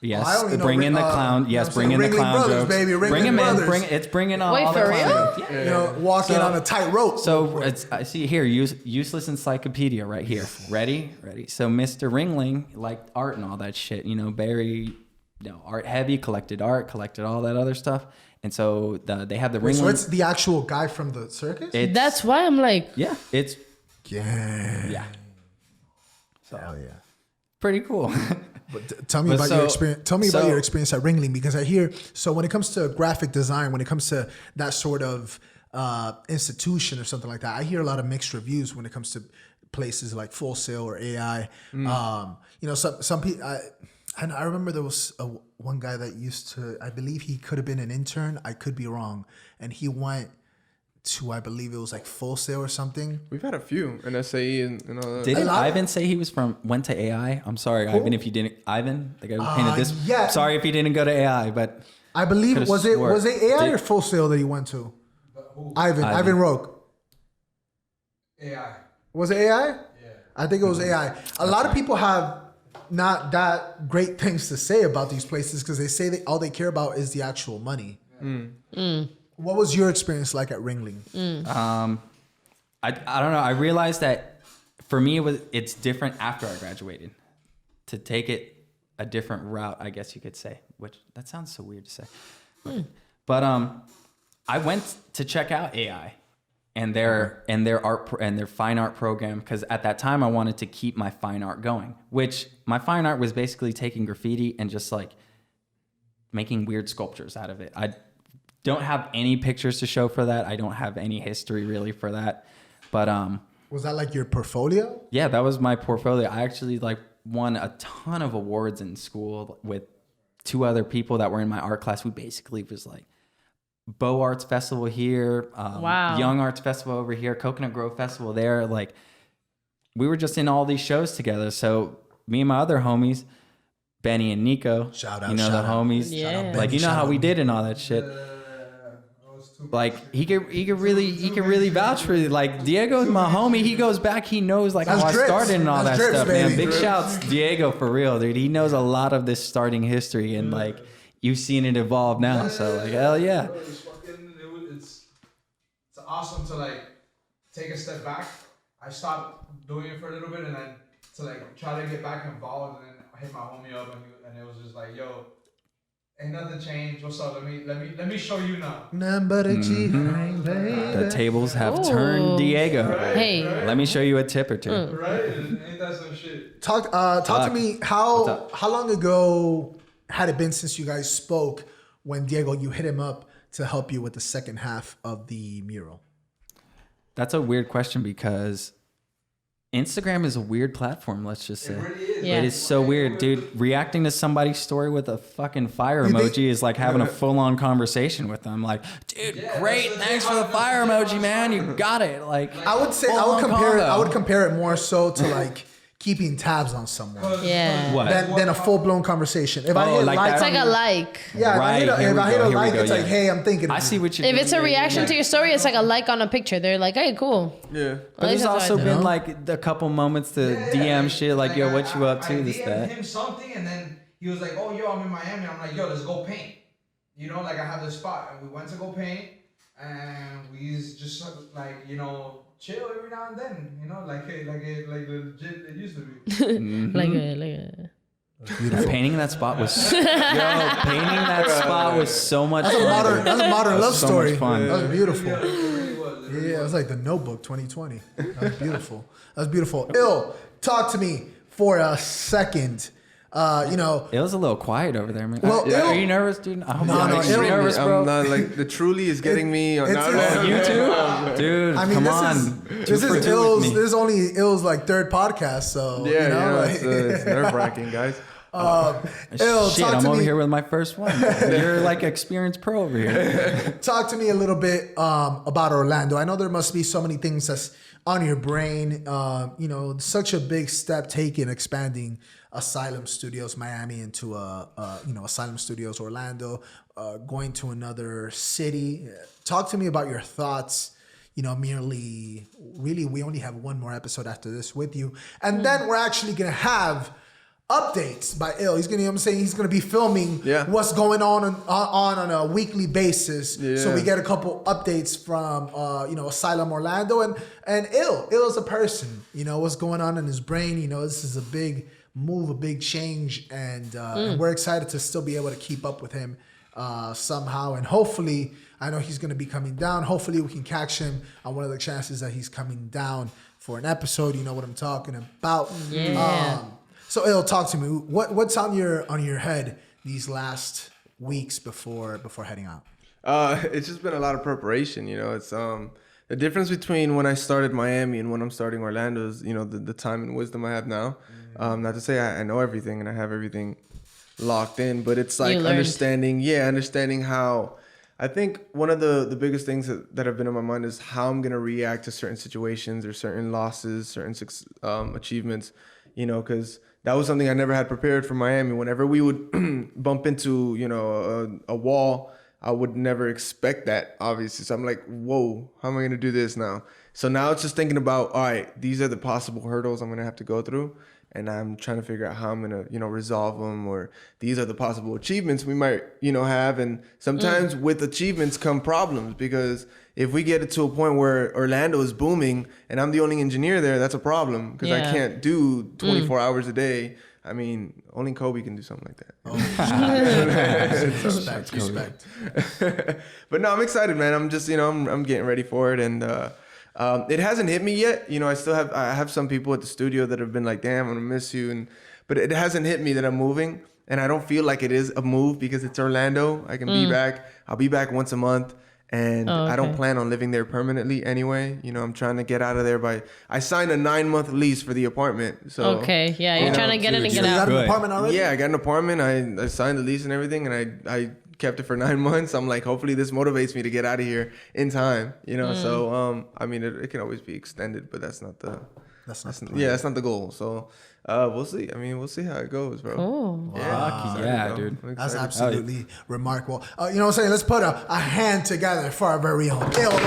Yes, I only know bring in the Ring- clown. you know Yes, what I'm bring in saying? the Ringling clown Brothers, jokes. baby, Bring Ringling him in. Brothers. It's bringing on Wait, all for the clowns. real? Yeah. Walking on a tightrope. So I see here, useless encyclopedia right here. Ready? So Mr. Ringling liked art and all that shit. Very, art heavy, collected art, collected all that other stuff. And so they have the Wait, so Ringling. it's the actual guy from the circus? That's why I'm like, Yeah, it's Yeah. So Hell yeah. pretty cool. But tell me But about so- your experience. Tell me about so- your experience at Ringling, because I hear when it comes to graphic design, when it comes to that sort of institution or something like that, I hear a lot of mixed reviews when it comes to places like Full Sail or AI. Some people. I remember there was one guy that used to. I believe he could have been an intern. I could be wrong, and he went to, I believe it was like Full Sail or something. We've had a few in SAE and all that. Didn't lot- Ivan say he went to AI? I'm sorry, Ivan, if you didn't. Ivan, the guy who painted this. yeah. Sorry if he didn't go to AI, but I believe Could've was it swore. AI Did- or Full Sail that he went to? Who? Ivan Roque. AI. Was it AI? Yeah. I think it was AI. A lot of people have not that great things to say about these places because they say that all they care about is the actual money. What was your experience like at Ringling? I don't know. I realized that for me it's different after I graduated. To take it a different route, I guess you could say. Which that sounds so weird to say, but I went to check out AI and their art and their fine art program, because at that time I wanted to keep my fine art going. Which my fine art was basically taking graffiti and just like making weird sculptures out of it. I don't have any pictures to show for that. I don't have any history really for that. But Was that like your portfolio? yeah, that was my portfolio. I actually won a ton of awards in school with two other people that were in my art class. We basically was like Bow Arts Festival here, Wow. Young Arts Festival over here, Coconut Grove Festival there. Like we were just in all these shows together. So me and my other homies, Benny and Nico, Shout out, you know, shout the out. homies, Yeah. Shout out, like Benny, you know shout how out. we did and all that shit. Like he could really vouch for it. Like Diego's my homie. He goes back. He knows like That's how drips. I started and all That's that drips, stuff, man. baby. Big shouts Diego for real, dude. He knows a lot of this starting history and like you've seen it evolve now. So like hell yeah. It's awesome to take a step back. I stopped doing it for a little bit and then to try to get back involved, and then I hit my homie up and it was just like, yo, ain't nothing changed. What's up? Let me show you now. The tables have Ooh. turned Diego. Hey. Let me show you a tip or two. Right? Ain't that some shit? Talk to Fuck. me. What's How up? long ago had it been since you guys spoke when Diego, you hit him up to help you with the second half of the mural? That's a weird question because Instagram is a weird platform, let's just say. It really is. Yeah. It is so weird, dude. Reacting to somebody's story with a fucking fire You think- emoji is like having a full-on conversation with them. Like, dude, Yeah, great, that's the thanks thing for the about fire the- emoji, man. You got it. Like, I would say I would compare it more so to like keeping tabs on someone Yeah. What? than a full blown conversation. If I Oh, hit like like, that? It's like a like. yeah, Right, if here I we hit go, a here we like, go, it's like, yeah. hey, I'm thinking. I of see you. what you're If doing. it's a reaction to your story, it's like a like on a picture. They're like, hey, cool. Yeah. But At least there's that's what I also do. been like a couple moments to DM shit like, yo, what you up to, this, I that. DM'd him something, and then he was like, oh, yo, I'm in Miami. I'm like, yo, let's go paint. You know, like I have this spot, and we went to go paint, and we just like, you know, chill every now and then. You know, like legit it used to be. Like a. Painting that spot was painting that spot was so much That's a fun. modern. That's a modern love so story. much fun. That was beautiful. Yeah, it really was. It really Yeah, it was like the Notebook 2020. That was beautiful. That was beautiful. Ill, talk to me for a second. You know, It was a little quiet over there, man. Well, Are Ill- you nervous, dude? I hope No, you're no, not Ill- nervous, bro. I'm not like the truly is getting me. It's- No, it's- no, You too, dude. I mean, come this on. is Two for two with Ill's. me. This is only Ill's like third podcast, so Yeah, you know, like, it's nerve wracking, guys. Ill, Shit, talk I'm to over me. here with my first one. You're like experienced pro over here. Talk to me a little bit about Orlando. I know there must be so many things that's on your brain. You know, such a big step taken expanding Asylum Studios Miami into Asylum Studios Orlando, going to another city. Talk to me about your thoughts. You know, really, we only have one more episode after this with you, and then we're actually gonna have updates by Ill. He's gonna, you know what I'm saying, he's gonna be filming what's going on a weekly basis. Yeah. So we get a couple updates from Asylum Orlando and Ill as a person. You know, what's going on in his brain. You know, this is a big move, a big change, and we're excited to still be able to keep up with him somehow. And hopefully, I know he's gonna be coming down. Hopefully we can catch him on one of the chances that he's coming down for an episode. You know what I'm talking about. Yeah. So Ill, talk to me. What's on your head these last weeks before heading out? It's just been a lot of preparation. You know, it's the difference between when I started Miami and when I'm starting Orlando is, you know, the time and wisdom I have now. Not to say I know everything and I have everything locked in, but it's like You learned. understanding how. I think one of the biggest things that have been in my mind is how I'm gonna react to certain situations or certain losses, certain achievements. You know, because that was something I never had prepared for Miami. Whenever we would bump into, you know, a wall, I would never expect that, obviously. So I'm like, whoa, how am I going to do this now? So now it's just thinking about, all right, these are the possible hurdles I'm going to have to go through. And I'm trying to figure out how I'm going to, you know, resolve them, or these are the possible achievements we might, you know, have. And sometimes with achievements come problems, because if we get it to a point where Orlando is booming and I'm the only engineer there, that's a problem, because I can't do 24 hours a day. I mean, only Kobe can do something like that. Respect. But no, I'm excited, man. I'm just, you know, I'm getting ready for it. And it hasn't hit me yet. You know, I have some people at the studio that have been like, damn, I'm gonna miss you. But it hasn't hit me that I'm moving. And I don't feel like it is a move because it's Orlando. I can be back. I'll be back once a month. And I don't plan on living there permanently anyway. You know, I'm trying to get out of there I signed a 9-month lease for the apartment. So Okay, yeah, you're trying to get in and You get got out. an apartment already? yeah, I got an apartment. I signed the lease and everything, and I kept it for 9 months. I'm like, hopefully this motivates me to get out of here in time. You know, so I mean, it can always be extended, but that's not the That's not the plan. that's not the goal. So we'll see. I mean, we'll see how it goes, bro. Oh, Rocky, yeah, bro. dude. I'm That's excited. absolutely remarkable. You know what I'm saying? Let's put a hand together for our very own Ill Live.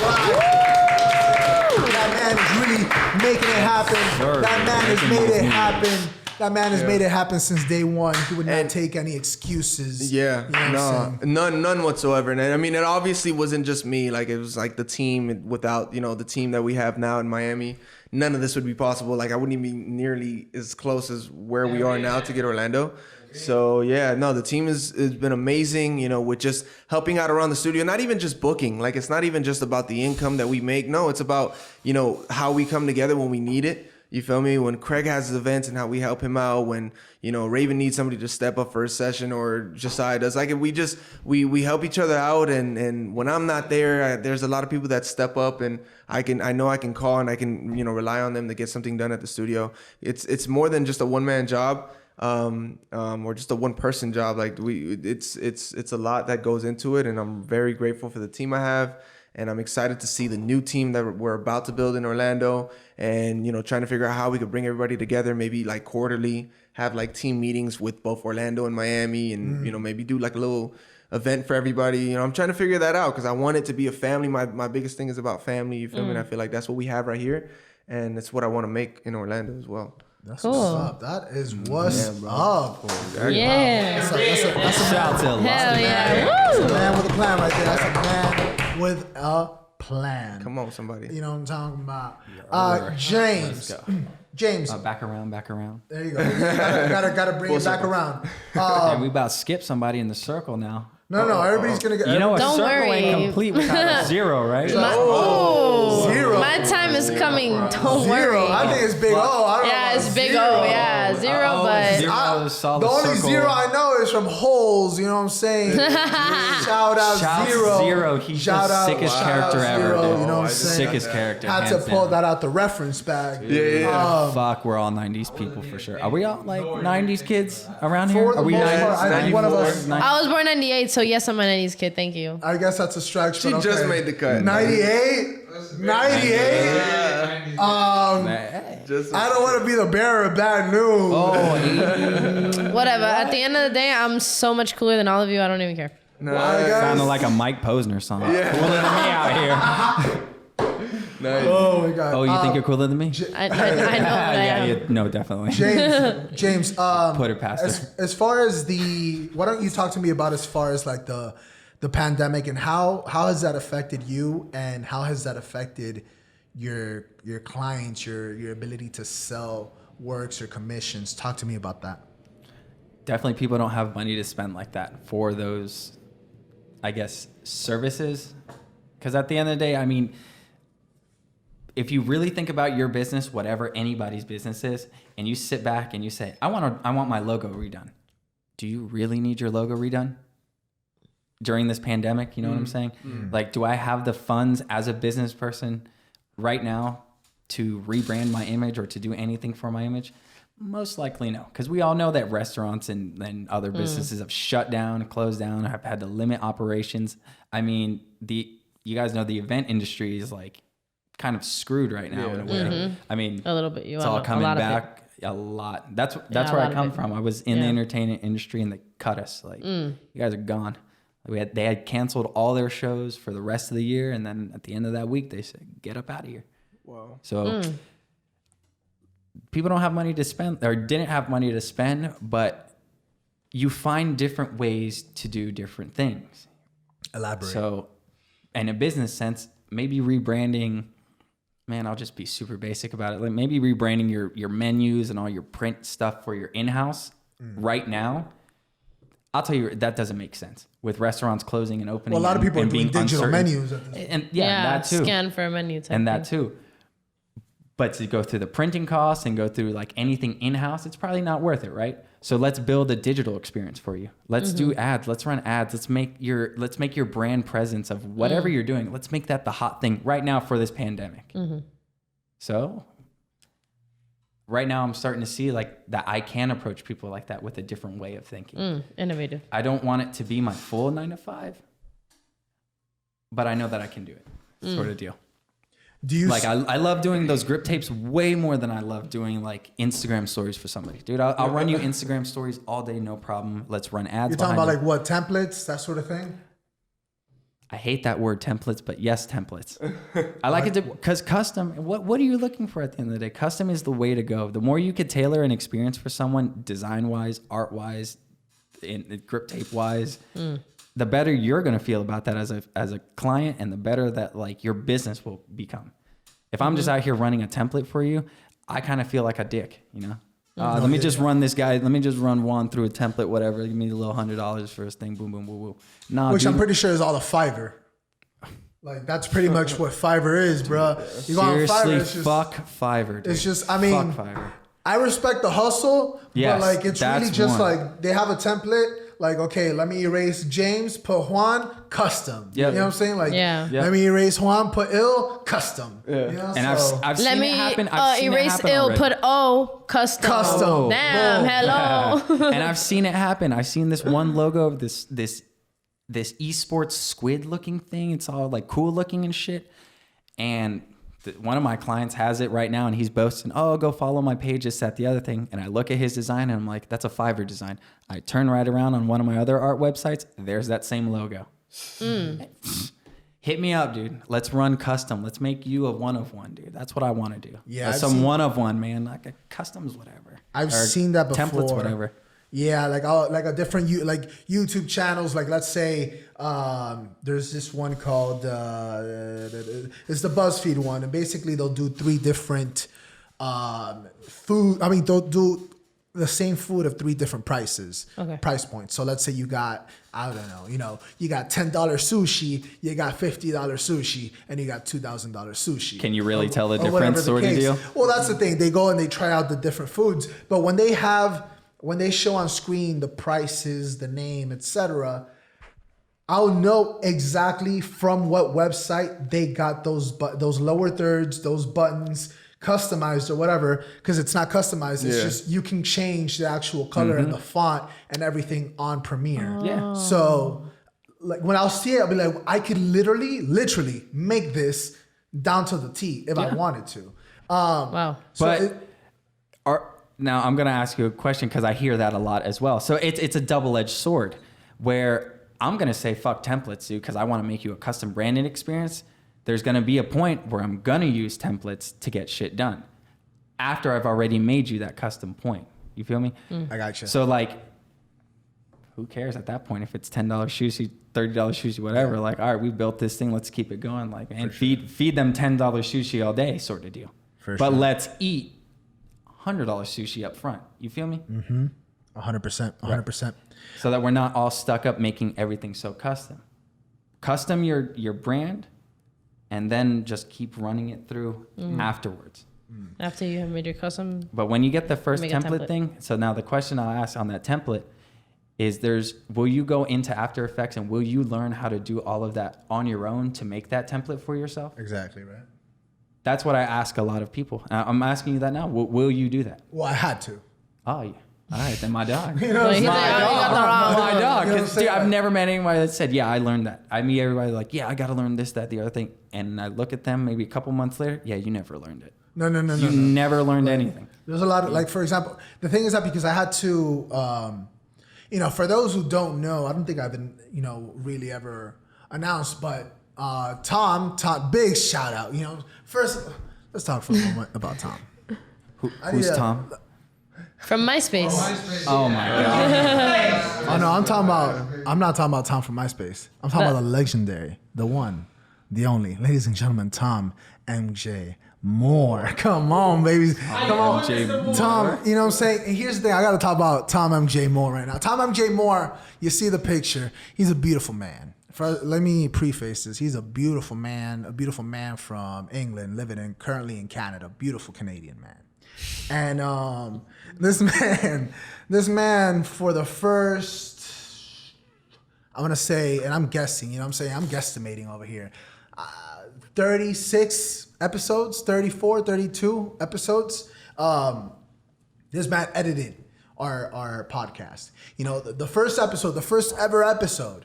That man is really making it happen. Sure, that man has making made those it moves. happen. That man has made it happen since day one. He would not take any excuses. Yeah, You know what I'm saying? none whatsoever. And I mean, it obviously wasn't just me. Like, it was like the team. Without, you know, the team that we have now in Miami, none of this would be possible. Like, I wouldn't even be nearly as close as where we are now to get Orlando. So yeah, no, the team has been amazing, you know, with just helping out around the studio, not even just booking. Like, it's not even just about the income that we make. No, it's about, you know, how we come together when we need it. You feel me? When Craig has his events and how we help him out, when, you know, Raven needs somebody to step up for a session, or Josiah does, like, we help each other out. And when I'm not there, there's a lot of people that step up, and I know I can call and I can, you know, rely on them to get something done at the studio. It's more than just a one-man job, or just a one-person job. Like, it's a lot that goes into it, and I'm very grateful for the team I have. And I'm excited to see the new team that we're about to build in Orlando, and, you know, trying to figure out how we could bring everybody together, maybe like quarterly, have like team meetings with both Orlando and Miami, and, you know, maybe do like a little event for everybody. You know, I'm trying to figure that out because I want it to be a family. My biggest thing is about family. You feel me? And I feel like that's what we have right here, and it's what I want to make in Orlando as well. That's Cool. what's up. That is what's up. Yeah. That's a Shout out to Hell That's yeah. a man with a plan right there. That's a man with a plan. Come on, somebody. You know what I'm talking about? James. Let's go. James. Back around. There There you go. Gotta bring it back around. And we about to skip somebody in the circle now. No, everybody's gonna get. You know, a Don't circle worry. ain't complete without a zero, right? Zero. My time is coming. Don't Zero. worry. I think it's big O. I don't know Yeah, about it's big zero. O. Yeah, zero, but Zero. Solid The only circle. zero I know is from Holes. You know what I'm saying? Shout out Shout Zero. Zero. He's Shout the out- sickest shout character out ever. Zero, Dude. you know what I'm saying? Sickest character. Had to hands pull down. that out the reference bag. Fuck, we're all 90s people for sure. Are we all like 90s kids around here? For the Are we most 90s? part, I think one of us- I was born 98, so yes, I'm a 90s kid. Thank you. I guess that's a stretch. She but just okay. made the cut. 98? 98? Just I don't want to be the bearer of bad news. Whatever. At the end of the day, I'm so much cooler than all of you. I don't even care. Sounded like a Mike Posner song. Yeah. Cooler than me out here. Nice. Oh my God. Oh, you think you're cooler than me? I know what I Yeah, am. no, definitely. James, Put it past her. as far as why don't you talk to me about as far as like the pandemic, and how has that affected you, and how has that affected your clients, your ability to sell works or commissions? Talk to me about that. Definitely people don't have money to spend like that for those, I guess, services. Because at the end of the day, I mean, if you really think about your business, whatever anybody's business is, and you sit back and you say, I want my logo redone. Do you really need your logo redone during this pandemic? You know what I'm saying? Like, do I have the funds as a business person right now to rebrand my image or to do anything for my image? Most likely no, because we all know that restaurants and other businesses have shut down, closed down, have had to limit operations. I mean, you guys know the event industry is like kind of screwed right now in a way. I mean, A little bit. it's all coming back a lot. That's a where lot I of come it. from. I was in the entertainment industry and they cut us. Like, you guys are gone. They had canceled all their shows for the rest of the year, and then at the end of that week, they said, "Get up out of here." Wow. So people don't have money to spend, or didn't have money to spend, but you find different ways to do different things. Elaborate. So, in a business sense, maybe rebranding. Man, I'll just be super basic about it. Like maybe rebranding your menus and all your print stuff for your in-house right now. I'll tell you, that doesn't make sense with restaurants closing and opening. Well, a lot of people are and doing being digital uncertain. menus at this. And that too. Scan for a menu type And that thing. too. But to go through the printing costs and go through like anything in-house, it's probably not worth it, right? So let's build a digital experience for you. Let's do ads. Let's run ads. Let's make your brand presence of whatever you're doing. Let's make that the hot thing right now for this pandemic. So right now I'm starting to see like that I can approach people like that with a different way of thinking. Innovative. I don't want it to be my full 9 to 5, but I know that I can do it, sort of deal. Do you Like I love doing those grip tapes way more than I love doing like Instagram stories for somebody. Dude, I'll run you Instagram stories all day, no problem. Let's run ads. You're talking about behind like it. what, templates, that sort of thing? I hate that word templates, but yes, templates. I like it because custom. What are you looking for at the end of the day? Custom is the way to go. The more you could tailor an experience for someone, design wise, art wise, and grip tape wise, the better you're gonna feel about that as a client, and the better that like your business will become. If I'm just out here running a template for you, I kind of feel like a dick, you know. Let me just run this guy. Let me just run Juan through a template, whatever. Give me a little $100 for his thing. Boom, boom, boom, boom. Nah, Which dude, I'm pretty sure is all a Fiverr. Like that's pretty much what Fiverr is, bro. You go on Fiverr, Seriously, it's just, fuck Fiverr, dude. it's just, I mean, fuck Fiverr. I respect the hustle, Yes, but like it's really that's just one. like they have a template. Like, okay, let me erase James, put Juan, custom. Yep. You know what I'm saying? Like, Yeah. Yep. let me erase Juan, put ill, custom. Yeah. You know? And So- I've Let seen me it happen. I've seen it erase happen ill, already. put O, custom. Custom. Damn, Boom. hello. And I've seen it happen. I've seen this one logo of this esports squid looking thing. It's all like cool looking and shit. And one of my clients has it right now, and he's boasting, "Oh, go follow my page, this, that, the other thing." And I look at his design, and I'm like, "That's a Fiverr design." I turn right around on one of my other art websites. There's that same logo. Hit me up, dude. Let's run custom. Let's make you a one of one, dude. That's what I want to do. Yeah, I've some seen- one of one, man. Like a customs, whatever. I've Or seen that before. Templates, whatever. Yeah, like a different like YouTube channels. Like let's say there's this one called it's the BuzzFeed one, and basically they'll do 3 different food. I mean, they'll do the same food of 3 different prices, price points. So let's say you got, I don't know, you got $10 sushi, you got $50 sushi, and you got $2,000 sushi. Can you really tell the Or whatever difference, sort of case. deal? Well, that's the thing. They go and they try out the different foods, but when they show on screen the prices, the name, etc., I'll know exactly from what website they got those lower thirds, those buttons customized or whatever, because it's not customized. It's just you can change the actual color and the font and everything on Premiere. Yeah. So like when I'll see it, I'll be like, I could literally make this down to the T if I wanted to. Wow. So But now I'm going to ask you a question because I hear that a lot as well. So it's a double-edged sword where I'm going to say fuck templates, dude, because I want to make you a custom branding experience. There's going to be a point where I'm going to use templates to get shit done after I've already made you that custom point. You feel me? I got you. So like, who cares at that point if it's $10 sushi, $30 sushi, whatever? Like, all right, we built this thing. Let's keep it going. Like, and feed them $10 sushi all day, sort of deal. But let's eat $100 sushi up front. You feel me? 100%. So that we're not all stuck up making everything so custom. Custom your brand, and then just keep running it through afterwards. After you have made your custom. But when you get the first Make a template template. thing, so now the question I'll ask on that template is will you go into After Effects and will you learn how to do all of that on your own to make that template for yourself? Exactly, right? That's what I ask a lot of people. I'm asking you that now. Will you do that? Well, I had to. Oh, yeah. All right, then my dog. You know what I'm Like, saying? he's like, oh, you got the wrong My one. dog. You know what I'm 'Cause, saying? dude, I've never met anybody that said, yeah, I learned that. I meet everybody like, yeah, I got to learn this, that, the other thing. And I look at them maybe a couple months later. Yeah, you never learned it. No. You never learned anything. There's a lot of, like, for example, the thing is that because I had to, for those who don't know, I don't think I've been, really ever announced, but Tom, big shout out. First, let's talk for a moment about Tom. Who's Tom? From MySpace. Oh, my God. Oh no, I'm not talking about Tom from MySpace. I'm talking about the legendary, the one, the only, ladies and gentlemen, Tom MJ Moore. Come on, babies. Come on. MJ Tom, you know what I'm saying? And here's the thing, I gotta talk about Tom MJ Moore right now. Tom MJ Moore, you see the picture, he's a beautiful man. Let me preface this. He's a beautiful man from England, currently in Canada, beautiful Canadian man. And this man for the first, I'm gonna say, and I'm guessing, I'm guesstimating over here, 36 episodes, 34, 32 episodes. This man edited our podcast. The first episode, the first ever episode,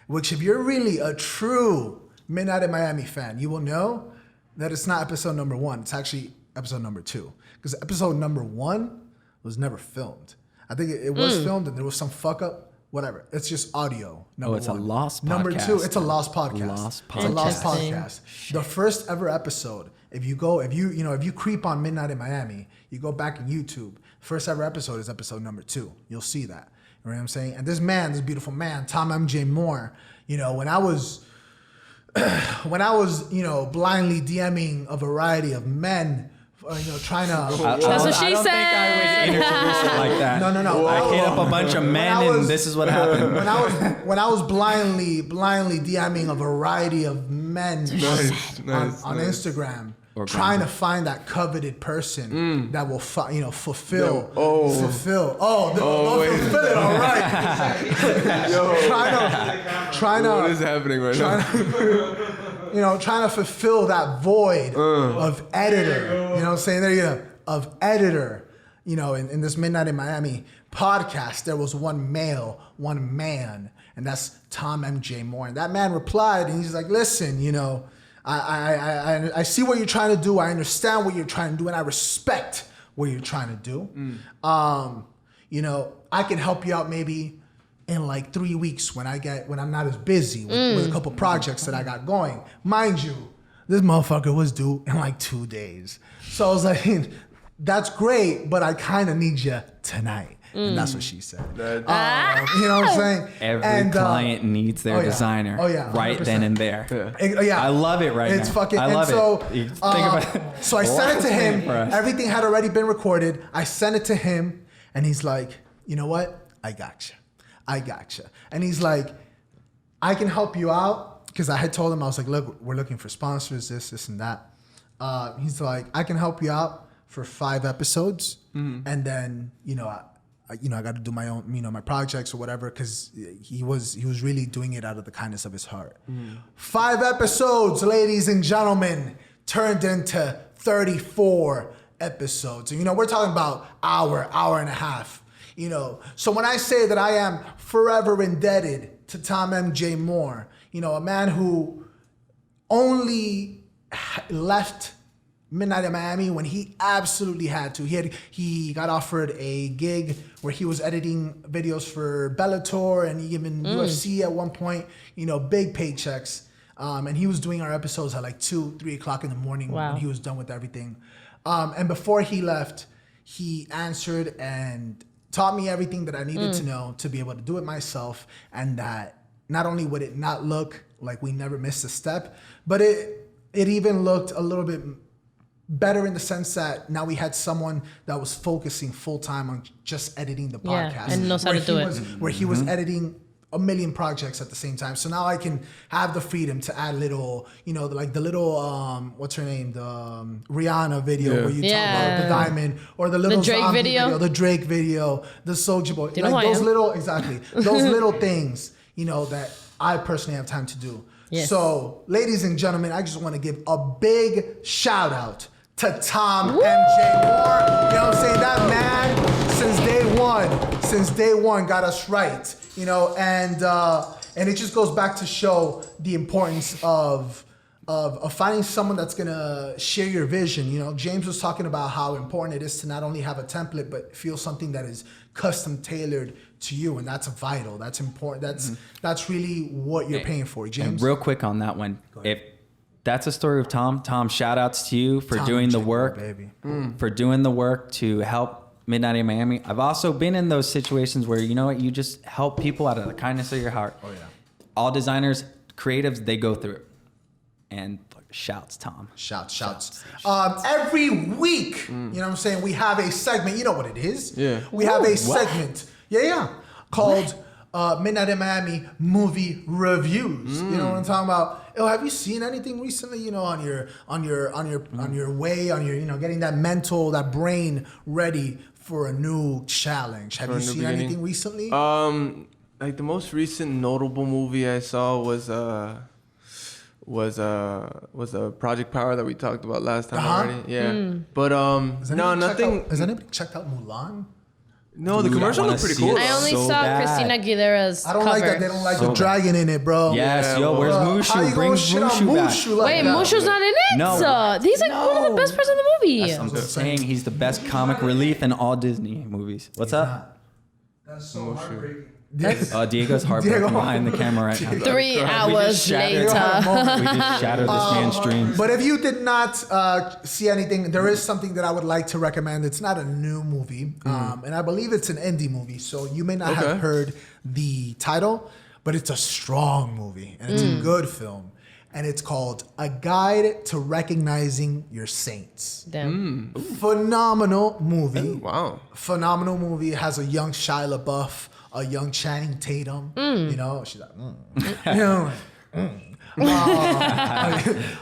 which if you're really a true Midnight in Miami fan, you will know that it's not episode number 1. It's actually episode number 2. Because episode number 1 was never filmed. I think it was filmed and there was some fuck up, whatever. It's just audio. Number it's one. a lost Number podcast. 2, it's a lost podcast. Lost It's a lost Interesting. podcast. The first ever episode, if you creep on Midnight in Miami, you go back in YouTube, first ever episode is episode number 2. You'll see that. You know what I'm saying? And this beautiful man, Tom MJ Moore, when I was blindly DMing a variety of men trying to. That's what she I don't said. think I would introduce it like that. No. I hit up a bunch of men, and this is what happened. When I was blindly DMing a variety of men on Instagram, trying to find that coveted person that will fulfill. Fulfill it. All right. trying to. What is happening right now? Trying to fulfill that void of editor. You know what I'm saying? There you go. Of editor. In this Midnight in Miami podcast, there was one man, and that's Tom MJ Moore. And that man replied, and he's like, listen, I see what you're trying to do. I understand what you're trying to do, and I respect what you're trying to do. I can help you out maybe in like 3 weeks when I'm not as busy with a couple projects that I got going. Mind you, this motherfucker was due in like 2 days. So I was like, that's great, but I kind of need you tonight. And that's what she said. You know what I'm saying? Every client needs their designer right 100%. Then and there. Yeah. I love it right it's now. Fucking, I love it. Think about it. So I sent it to him. Everything had already been recorded. I sent it to him, and he's like, you know what? I gotcha. And he's like, I can help you out. Because I had told him, I was like, look, we're looking for sponsors, this, and that. He's like, I can help you out for 5 episodes. And then, I got to do my own, my projects or whatever, because he was really doing it out of the kindness of his heart. 5 episodes, ladies and gentlemen, turned into 34 episodes. And, we're talking about hour and a half. So when I say that I am forever indebted to Tom MJ Moore, a man who only left Midnight in Miami when he absolutely had to. He got offered a gig where he was editing videos for Bellator and even UFC at one point, big paychecks. And he was doing our episodes at like 2-3 o'clock in the morning when he was done with everything. And before he left, he answered and taught me everything that I needed to know to be able to do it myself, and that not only would it not look like we never missed a step, but it even looked a little bit better in the sense that now we had someone that was focusing full time on just editing the podcast. And knows how to do it. Where he was editing a million projects at the same time. So now I can have the freedom to add little, like the little, what's her name? The Rihanna video where you talk about the diamond, or the little Drake video. The Drake video, the Soulja Boy. Do you know who I am? Those little things, that I personally have time to do. Yes. So, ladies and gentlemen, I just want to give a big shout out to Tom MJ Moore. You know what I'm saying? That man, since day one, got us right. And it just goes back to show the importance of finding someone that's gonna share your vision. James was talking about how important it is to not only have a template, but feel something that is custom tailored to you, and that's vital. That's important. That's really what you're paying for, James. And real quick on that one, if that's a story of Tom, shout outs to you for doing the work, for doing the work to help Midnight in Miami. I've also been in those situations where, you just help people out of the kindness of your heart. Oh yeah. All designers, creatives, they go through it. And shouts, Tom. Shouts. Every week, you know what I'm saying, we have a segment. You know what it is? Yeah. We have a segment. Yeah. Called Midnight in Miami Movie Reviews. You know what I'm talking about? Have you seen anything recently? On your way, getting that brain ready for a new challenge. Have you seen anything recently? Like the most recent notable movie I saw was Project Power that we talked about last time already. Yeah. But nothing. Has anybody checked out Mulan? No, the commercial looked pretty cool. I only saw Christina Aguilera's I don't cover. like that. They don't like the dragon in it, bro. Yes, where's Mushu? How you Bring gonna shit on Mushu back. Mushu like Wait, that? Mushu's not in it? No. He's like one of the best parts of the movie. I'm saying he's the best comic relief in all Disney movies. What's up? That's so heartbreaking. Diego's heartbroken behind the camera right now. 3 hours later. We just shattered this man's dreams. But if you did not see anything, there is something that I would like to recommend. It's not a new movie, and I believe it's an indie movie, so you may not have heard the title, but it's a strong movie, and it's a good film. and it's called A Guide to Recognizing Your Saints. Damn. Phenomenal movie. Wow. Phenomenal movie. It has a young Shia LaBeouf, a young Channing Tatum. You know, she's like, you know,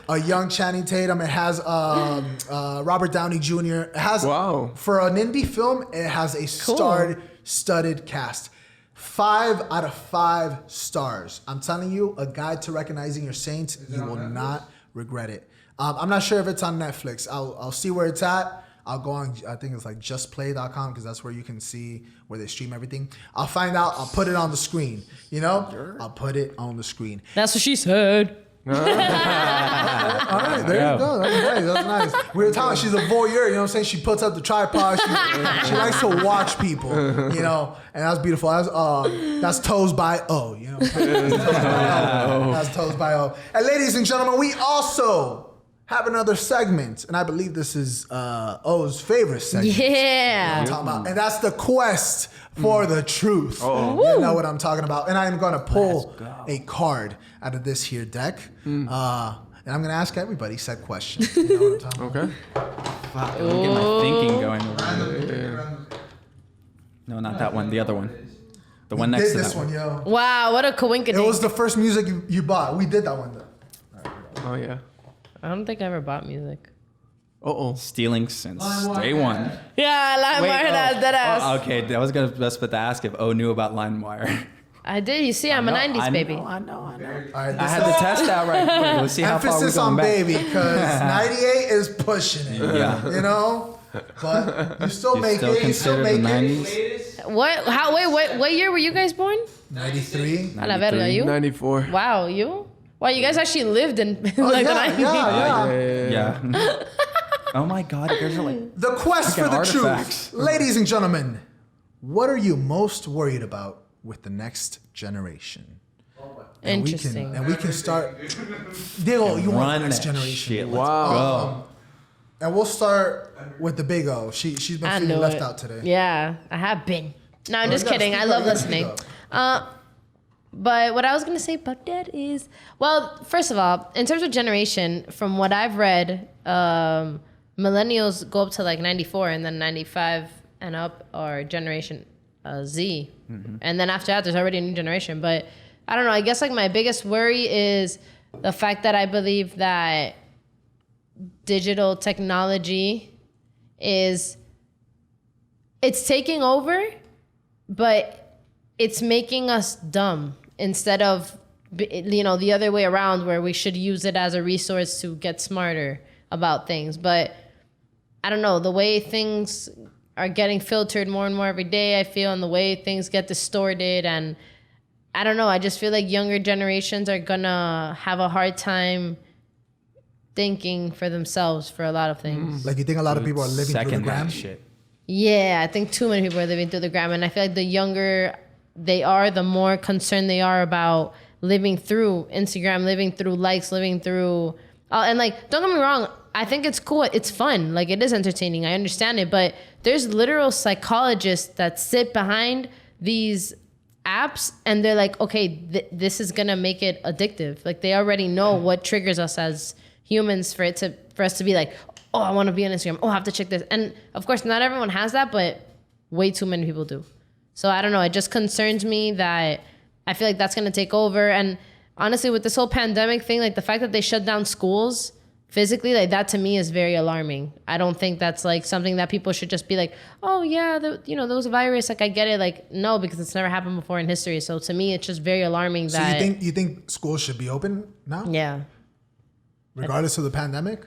a young Channing Tatum. It has Robert Downey Jr. It has for an indie film. It has a star-studded cast. 5 out of 5 stars. I'm telling you, A Guide to Recognizing Your Saints. You will not regret it. I'm not sure if it's on Netflix. I'll see where it's at. I'll go on, I think it's like justplay.com because that's where you can see where they stream everything. I'll find out. I'll put it on the screen. You know? Sure. I'll put it on the screen. That's what she said. All right, there you go. That's nice. We were talking. She's a voyeur. You know what I'm saying? She puts up the tripod. She likes to watch people. You know, and that's beautiful. That's Toes by O. You know, that's Toes by O. And ladies and gentlemen, we also have another segment, and I believe this is O's favorite segment. Yeah. I'm talking about, and that's the quest for the truth. You know what I'm talking about. And I am going to pull a card out of this here deck. And I'm going to ask everybody said question. You know what I'm talking about? Okay. Fuck, I'm getting my thinking going over here. No, not that one. The other one. The one next to this that one, yo. Wow, what a coinkydink. It was the first music you bought. We did that one though. Oh yeah. I don't think I ever bought music. Stealing since day one. Yeah, LimeWire, dead ass. Okay, I was gonna just about to ask if O knew about LimeWire. I did. You see, I'm a 90s baby. I know. All right, I had to test out right quick. Let's see how far we're emphasis going on back. baby, because 98 is pushing it. Yeah. You know? But you still You make still it. You still consider make the it. 90s? What? How? Wait. What year were you guys born? 93. A la verga, you? 94. Wow, you? Wow, you guys actually lived in Oh, like yeah, the 90s. Yeah. Oh my God, you guys are like The quest for fucking the artifacts. truth. Ladies and gentlemen, what are you most worried about with the next generation? Interesting. And we can start. Diego, you want the next generation? Shit, let's Wow. And we'll start with the big O. She's been I feeling knew left it. out today. Yeah, I have been. No, I'm Oh, just you gotta kidding. speak I up, love you gotta speak listening. up. But what I was gonna say about that is, well, first of all, in terms of generation, from what I've read, millennials go up to like 94, and then 95 and up are Generation Z, and then after that, there's already a new generation. But I don't know. I guess like my biggest worry is the fact that I believe that digital technology it's taking over, but it's making us dumb instead of, the other way around where we should use it as a resource to get smarter about things. But I don't know, the way things are getting filtered more and more every day, I feel, and the way things get distorted, and I don't know, I just feel like younger generations are gonna have a hard time thinking for themselves for a lot of things. Like, you think a lot of people are living through the second gram? that shit. Yeah, I think too many people are living through the gram, and I feel like the younger they are, the more concerned they are about living through Instagram, living through likes, living through, and like, don't get me wrong, I think it's cool, it's fun, like it is entertaining, I understand it, but there's literal psychologists that sit behind these apps and they're like, okay, this is gonna make it addictive. Like, they already know what triggers us as humans for us to be like, oh, I want to be on Instagram. Oh, I have to check this. And of course, not everyone has that, but way too many people do. So I don't know. It just concerns me that I feel like that's going to take over. And honestly, with this whole pandemic thing, like the fact that they shut down schools physically, like that to me is very alarming. I don't think that's like something that people should just be like, oh yeah, there was a virus. Like, I get it. Like, no, because it's never happened before in history. So to me, it's just very alarming So that. you think schools should be open now? Yeah. Regardless of the pandemic?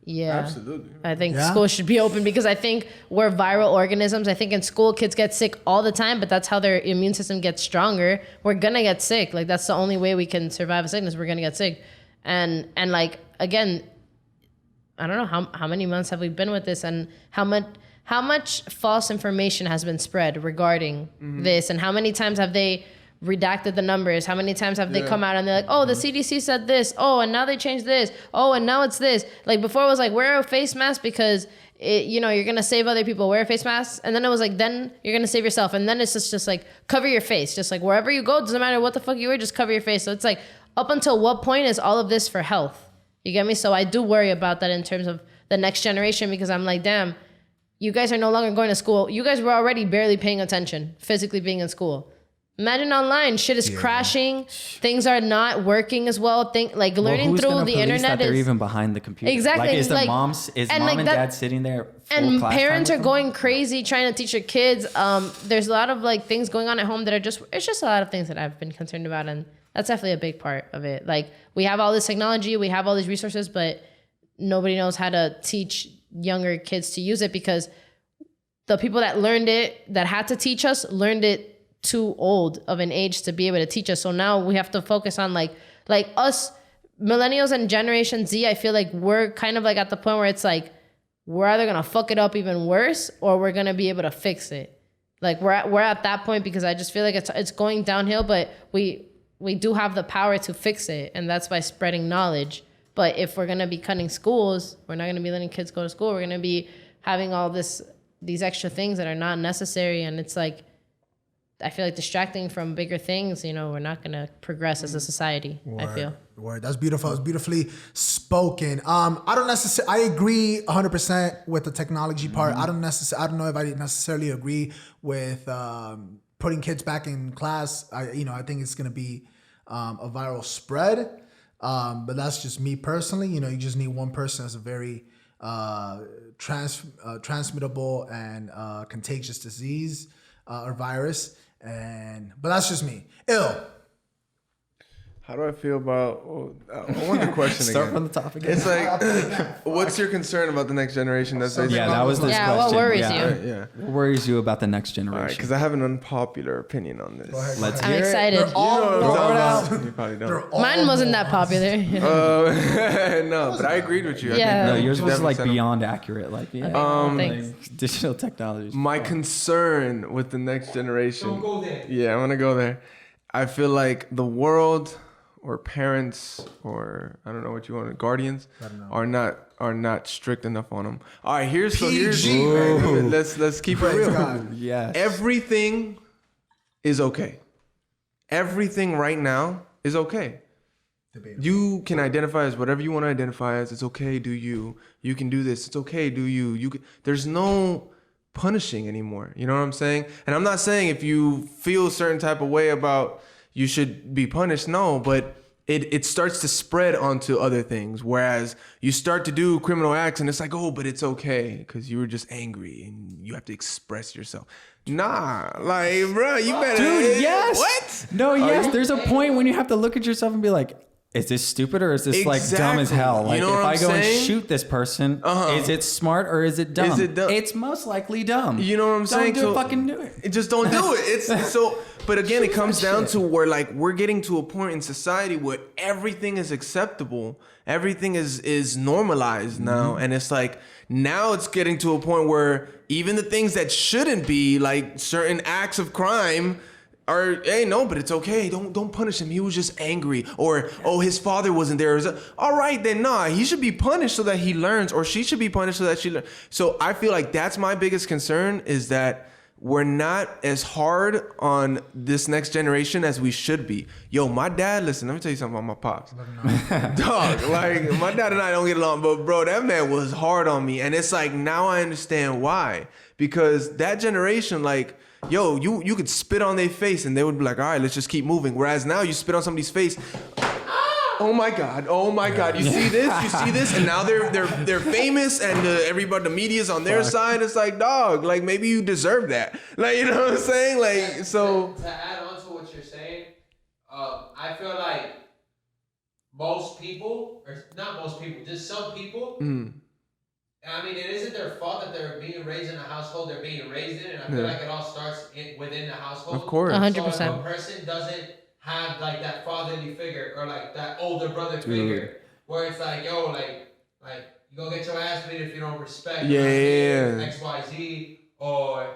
Yeah. Absolutely. I think Yeah? school should be open because I think we're viral organisms. I think in school kids get sick all the time, but that's how their immune system gets stronger. We're gonna get sick. Like, that's the only way we can survive a sickness. We're gonna get sick. And like, again, I don't know how many months have we been with this, and how much false information has been spread regarding this, and how many times have they redacted the numbers? How many times have they come out and they're like, oh, the CDC said this, oh, and now they changed this, oh, and now it's this. Like, before it was like, wear a face mask because you're gonna save other people, wear a face mask, and then it was like, then you're gonna save yourself, and then it's just like, cover your face, just like wherever you go, doesn't matter what the fuck you wear, just cover your face. So it's like, up until what point is all of this for health? You get me? So I do worry about that in terms of the next generation, because I'm like, damn, you guys are no longer going to school. You guys were already barely paying attention, physically being in school. Imagine online, shit is crashing. Things are not working as well. Learning who's through gonna the police internet that they're is even behind the computer. Exactly, Like, is like- mom and dad sitting there full and class parents time are with going crazy trying to teach their kids. There's a lot of like things going on at home that are it's just a lot of things that I've been concerned about, and that's definitely a big part of it. Like, we have all this technology, we have all these resources, but nobody knows how to teach younger kids to use it, because the people that learned it, that had to teach us, learned it too old of an age to be able to teach us. So now we have to focus on like us millennials and Generation Z. I feel like we're kind of like at the point where it's like, we're either gonna fuck it up even worse, or we're gonna be able to fix it. Like, we're at that point, because I just feel like it's going downhill, but we do have the power to fix it, and that's by spreading knowledge. But if we're gonna be cutting schools, we're not gonna be letting kids go to school. We're gonna be having all these extra things that are not necessary, and it's like, I feel like distracting from bigger things, we're not going to progress as a society. I feel. Word. That's beautiful. It's beautifully spoken. I agree 100% with the technology part. I don't know if I necessarily agree with putting kids back in class. I think it's going to be a viral spread. But that's just me personally. You just need one person as a very transmittable and contagious disease or virus. But that's just me. Ill. How do I feel about? I want the question Start again. from the top again. It's like, what's your concern about the next generation? That's basically Yeah, that was this Yeah, question. what worries you? Yeah. What worries you about the next All right, generation? because I have an unpopular opinion on this. Let's I'm hear it. excited. They're all You know what I'm morons. talking about? You probably don't. They're all Mine wasn't that morons. popular. No, but I agreed with you. I Yeah. No, think yours was definitely like said it. beyond accurate. Like, yeah, Thanks. like, digital technology. My concern with the next generation. Don't go there. Yeah, I'm gonna go there. I feel like the world, or parents, or I don't know what you want, guardians, are not strict enough on them. All right, here's man. let's keep it Praise real. God. Yes. Everything is okay. Everything right now is okay. Debatable. You can identify as whatever you want to identify as. It's okay, do you? You can do this. It's okay, do you? You can, there's no punishing anymore. You know what I'm saying? And I'm not saying if you feel a certain type of way about you should be punished. No, but it starts to spread onto other things. Whereas you start to do criminal acts and it's like, oh, but it's okay because you were just angry and you have to express yourself. Nah, like, bro, you better. Dude, yes. What? No, yes. There's a point when you have to look at yourself and be like, is this stupid or is this like dumb as hell? Exactly. Like, You know if what I I'm go saying? and shoot this person, is it smart or is it dumb? Is it dumb? It's most likely dumb. You know what I'm saying? Don't fucking do it. Just don't do it. It's so. But again, it comes down to where like we're getting to a point in society where everything is acceptable, everything is normalized now, and it's like now it's getting to a point where even the things that shouldn't be, like certain acts of crime, are, hey, no, but it's okay. Don't punish him. He was just angry. Or, oh, his father wasn't there. All right, then, nah. He should be punished so that he learns, or she should be punished so that she learns. So I feel like that's my biggest concern, is that we're not as hard on this next generation as we should be. Yo, my dad, listen, let me tell you something about my pops. Dog, like, my dad and I don't get along, but bro, that man was hard on me. And it's like, now I understand why. Because that generation, like, yo, you could spit on their face and they would be like, all right, let's just keep moving. Whereas now you spit on somebody's face. Oh my God! You see this, and now they're famous, and everybody, the media's on their side. It's like, dog, like maybe you deserve that. Like, you know what I'm saying? Like, so To add on to what you're saying, I feel like most people, or not most people, just some people. I mean, it isn't their fault that they're being raised in a household they're being raised in, and I feel like it all starts within the household. of course, 100%. So if a person doesn't have like that fatherly figure or like that older brother figure, where it's like, yo, like you gonna get your ass beat if you don't respect X, Y, Z, or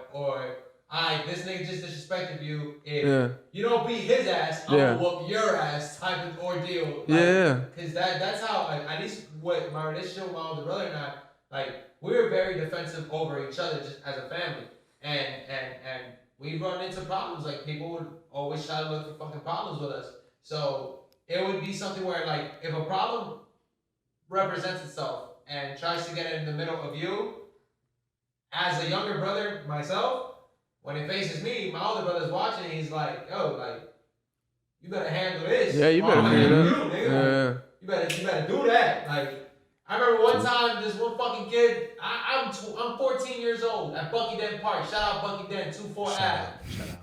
this nigga just disrespected you. If you don't beat his ass, I'm gonna whoop your ass type of ordeal. Like, cause that's how at least what my relationship with my older brother and I, like, we were very defensive over each other just as a family, and we run into problems. Like, people would always try to look for fucking problems with us. So it would be something where like if a problem represents itself and tries to get in the middle of you, as a younger brother myself, when it faces me, my older brother's watching, he's like, yo, like, you better handle this. Yeah, you better handle it. Yeah. You better do that. Like, I remember one time, this one fucking kid, I'm 14 years old at Bucky Den Park. Shout out Bucky Den, 24 Ave.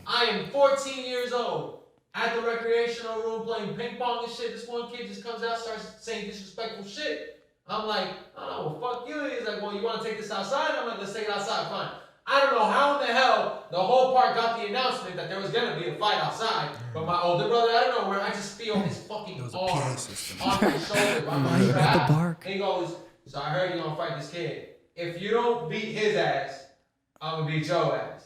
I am 14 years old at the recreational room playing ping pong and shit. This one kid just comes out, starts saying disrespectful shit. I'm like, oh, well, fuck you. He's like, well, you want to take this outside? I'm like, let's take it outside. Fine. I don't know how in the hell the whole park got the announcement that there was going to be a fight outside. But my older brother, I don't know where, I just feel his fucking arm on my shoulder. Behind my back. He goes, so I heard you going to fight this kid. If you don't beat his ass, I'm going to beat your ass.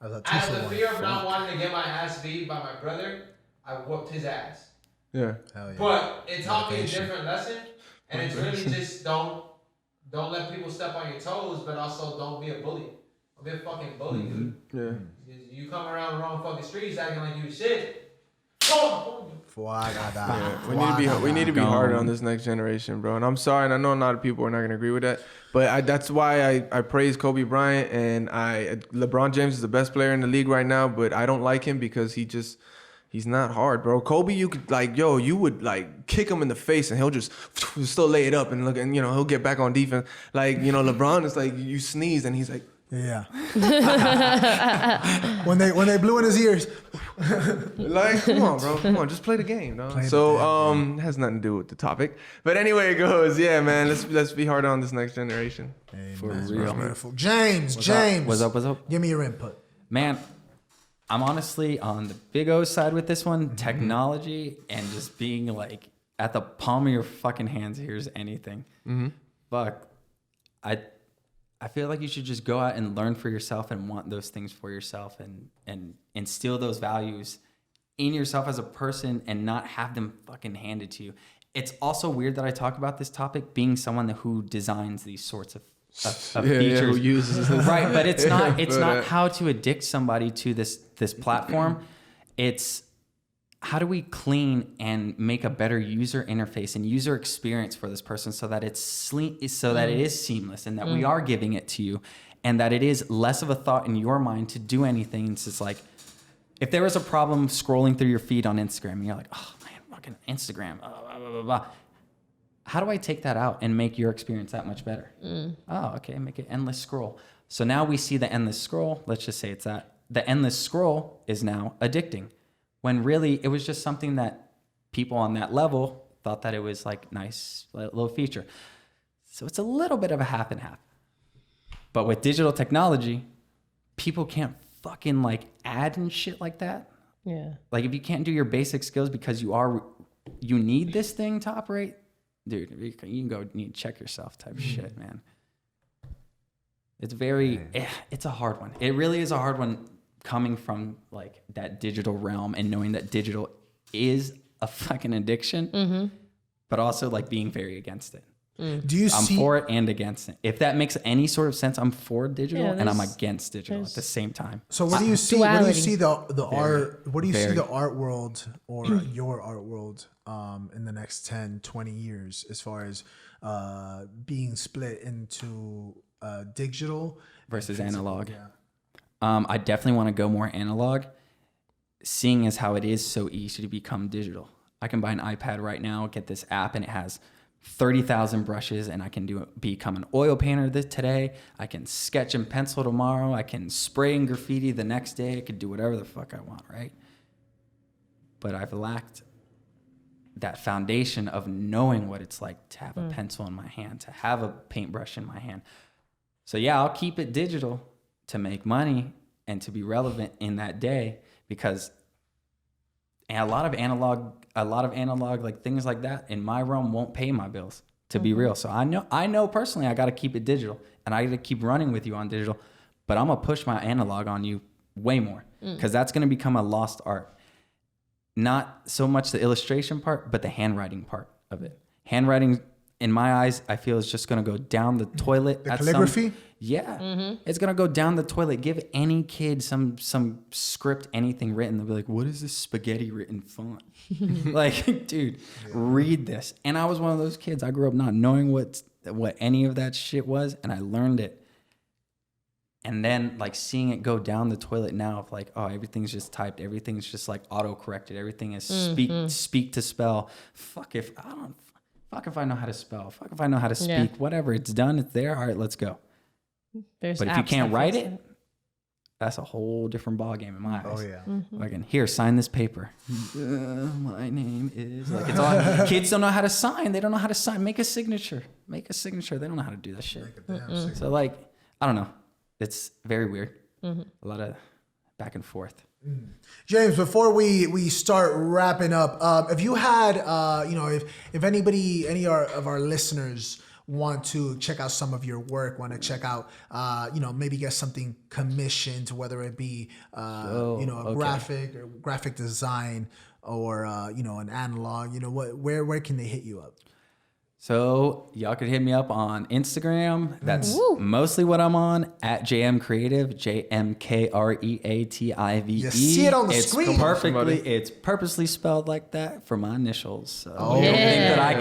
Out of the fear of not wanting to get my ass beat by my brother, I whooped his ass. Yeah. Hell yeah. But it taught me a different lesson. And it's really just don't let people step on your toes, but also don't be a bully. Don't be a fucking bully, dude. Yeah. You come around the wrong fucking streets acting like you shit. We need to be harder on this next generation, bro. And I'm sorry, and I know a lot of people are not gonna agree with that, but that's why I praise Kobe Bryant, and LeBron James is the best player in the league right now, but I don't like him because he's not hard, bro. Kobe, you could you would like kick him in the face and he'll just still lay it up and look, and he'll get back on defense. Like, LeBron is like, you sneeze and he's like, yeah. when they blew in his ears. Like, come on, bro. Come on, just play the game, no? It has nothing to do with the topic. But anyway, it goes, yeah, man, let's be hard on this next generation. Amen. For real. Beautiful. James. What's up? Give me your input. Man, I'm honestly on the big O side with this one. Technology and just being like at the palm of your fucking hands, here's anything. Fuck. I feel like you should just go out and learn for yourself and want those things for yourself and instill those values in yourself as a person and not have them fucking handed to you. It's also weird that I talk about this topic being someone who designs these sorts of features. Who uses this. Right, but it's not how to addict somebody to this platform. It's how do we clean and make a better user interface and user experience for this person so that it is seamless and that we are giving it to you and that it is less of a thought in your mind to do anything. It's just like, if there was a problem scrolling through your feed on Instagram and you're like, oh man, fucking Instagram, blah, blah, blah, blah. How do I take that out and make your experience that much better? Oh, okay, make it endless scroll. So now we see the endless scroll. Let's just say it's that. The endless scroll is now addicting. When really it was just something that people on that level thought that it was like nice little feature. So it's a little bit of a half and half. But with digital technology, people can't fucking like add and shit like that. Yeah. Like if you can't do your basic skills because you need this thing to operate, dude, you can go need to check yourself type of shit, man. It's it's a hard one. It really is a hard one. Coming from like that digital realm and knowing that digital is a fucking addiction, but also like being very against it. I'm for it and against it. If that makes any sort of sense, I'm for digital and I'm against digital at the same time. So what do you see? What do you see the art? What do you see the art world or your art world in the next 10, 20 years as far as being split into digital versus analog? Yeah. I definitely want to go more analog, seeing as how it is so easy to become digital. I can buy an iPad right now, get this app, and it has 30,000 brushes, and I can become an oil painter today. I can sketch and pencil tomorrow. I can spray and graffiti the next day. I could do whatever the fuck I want, right? But I've lacked that foundation of knowing what it's like to have a pencil in my hand, to have a paintbrush in my hand. So yeah, I'll keep it digital to make money and to be relevant in that day, because a lot of analog like things like that in my realm won't pay my bills, to be real. So I know personally I got to keep it digital and I got to keep running with you on digital, but I'm gonna push my analog on you way more, because that's gonna become a lost art. Not so much the illustration part, but the handwriting part of it. Handwriting, in my eyes, I feel it's just gonna go down the toilet. The calligraphy? It's gonna go down the toilet. Give any kid some script, anything written. They'll be like, "What is this spaghetti written font?" Like, dude, read this. And I was one of those kids. I grew up not knowing what any of that shit was, and I learned it. And then like seeing it go down the toilet now, of like, oh, everything's just typed, everything's just like auto corrected, everything is speak to spell. Fuck if I know how to spell. Fuck if I know how to speak. Yeah. Whatever, it's done. It's there. All right, let's go. There's But if you apps can't that write fix it, that's a whole different ballgame in my eyes. Oh yeah. Like, here, sign this paper. My name is like, it's all kids don't know how to sign. They don't know how to sign. Make a signature. They don't know how to do that shit. So like, I don't know. It's very weird. A lot of back and forth. James, before we start wrapping up, if you had, if any of our listeners want to check out some of your work, want to check out, maybe get something commissioned, whether it be, graphic design or, an analog, where can they hit you up? So y'all could hit me up on Instagram. That's mostly what I'm on, at JMKreative, JMKreative. You see it on the it's screen. It's purposely spelled like that for my initials. So Oh, you don't think that I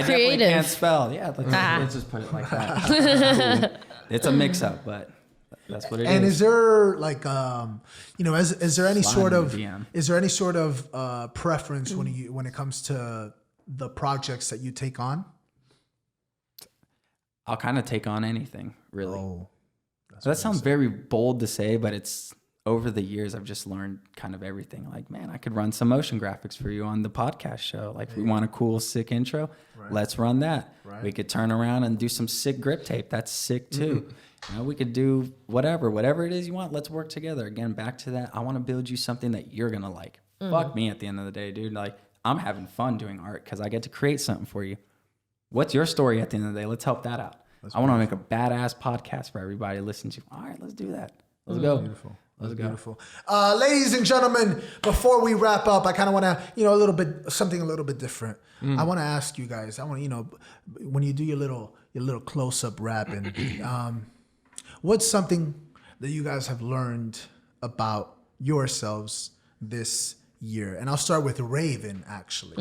definitely creative. can't spell. Yeah, let's just put it like that. It's a mix up, but that's what it is. And is there like, is there any Slide sort in of the DM. is there any sort of preference when it comes to the projects that you take on? I'll kind of take on anything, really. Oh, So that sounds very bold to say, but it's over the years I've just learned kind of everything. Like, man, I could run some motion graphics for you on the podcast show. Like, we want a cool, sick intro. Right. Let's run that. Right. We could turn around and do some sick grip tape. That's sick too. We could do whatever it is you want. Let's work together. Again, back to that. I want to build you something that you're gonna like. Fuck me at the end of the day, dude. Like, I'm having fun doing art because I get to create something for you. What's your story at the end of the day? Let's help that out. I want to make a badass podcast for everybody to listen to. All right, let's do that. Let's go. beautiful. Let's go. Beautiful. Ladies and gentlemen, before we wrap up, I kind of want to, something a little bit different. I want to ask you guys, when you do your little close-up rapping, what's something that you guys have learned about yourselves this year? And I'll start with Raven, actually.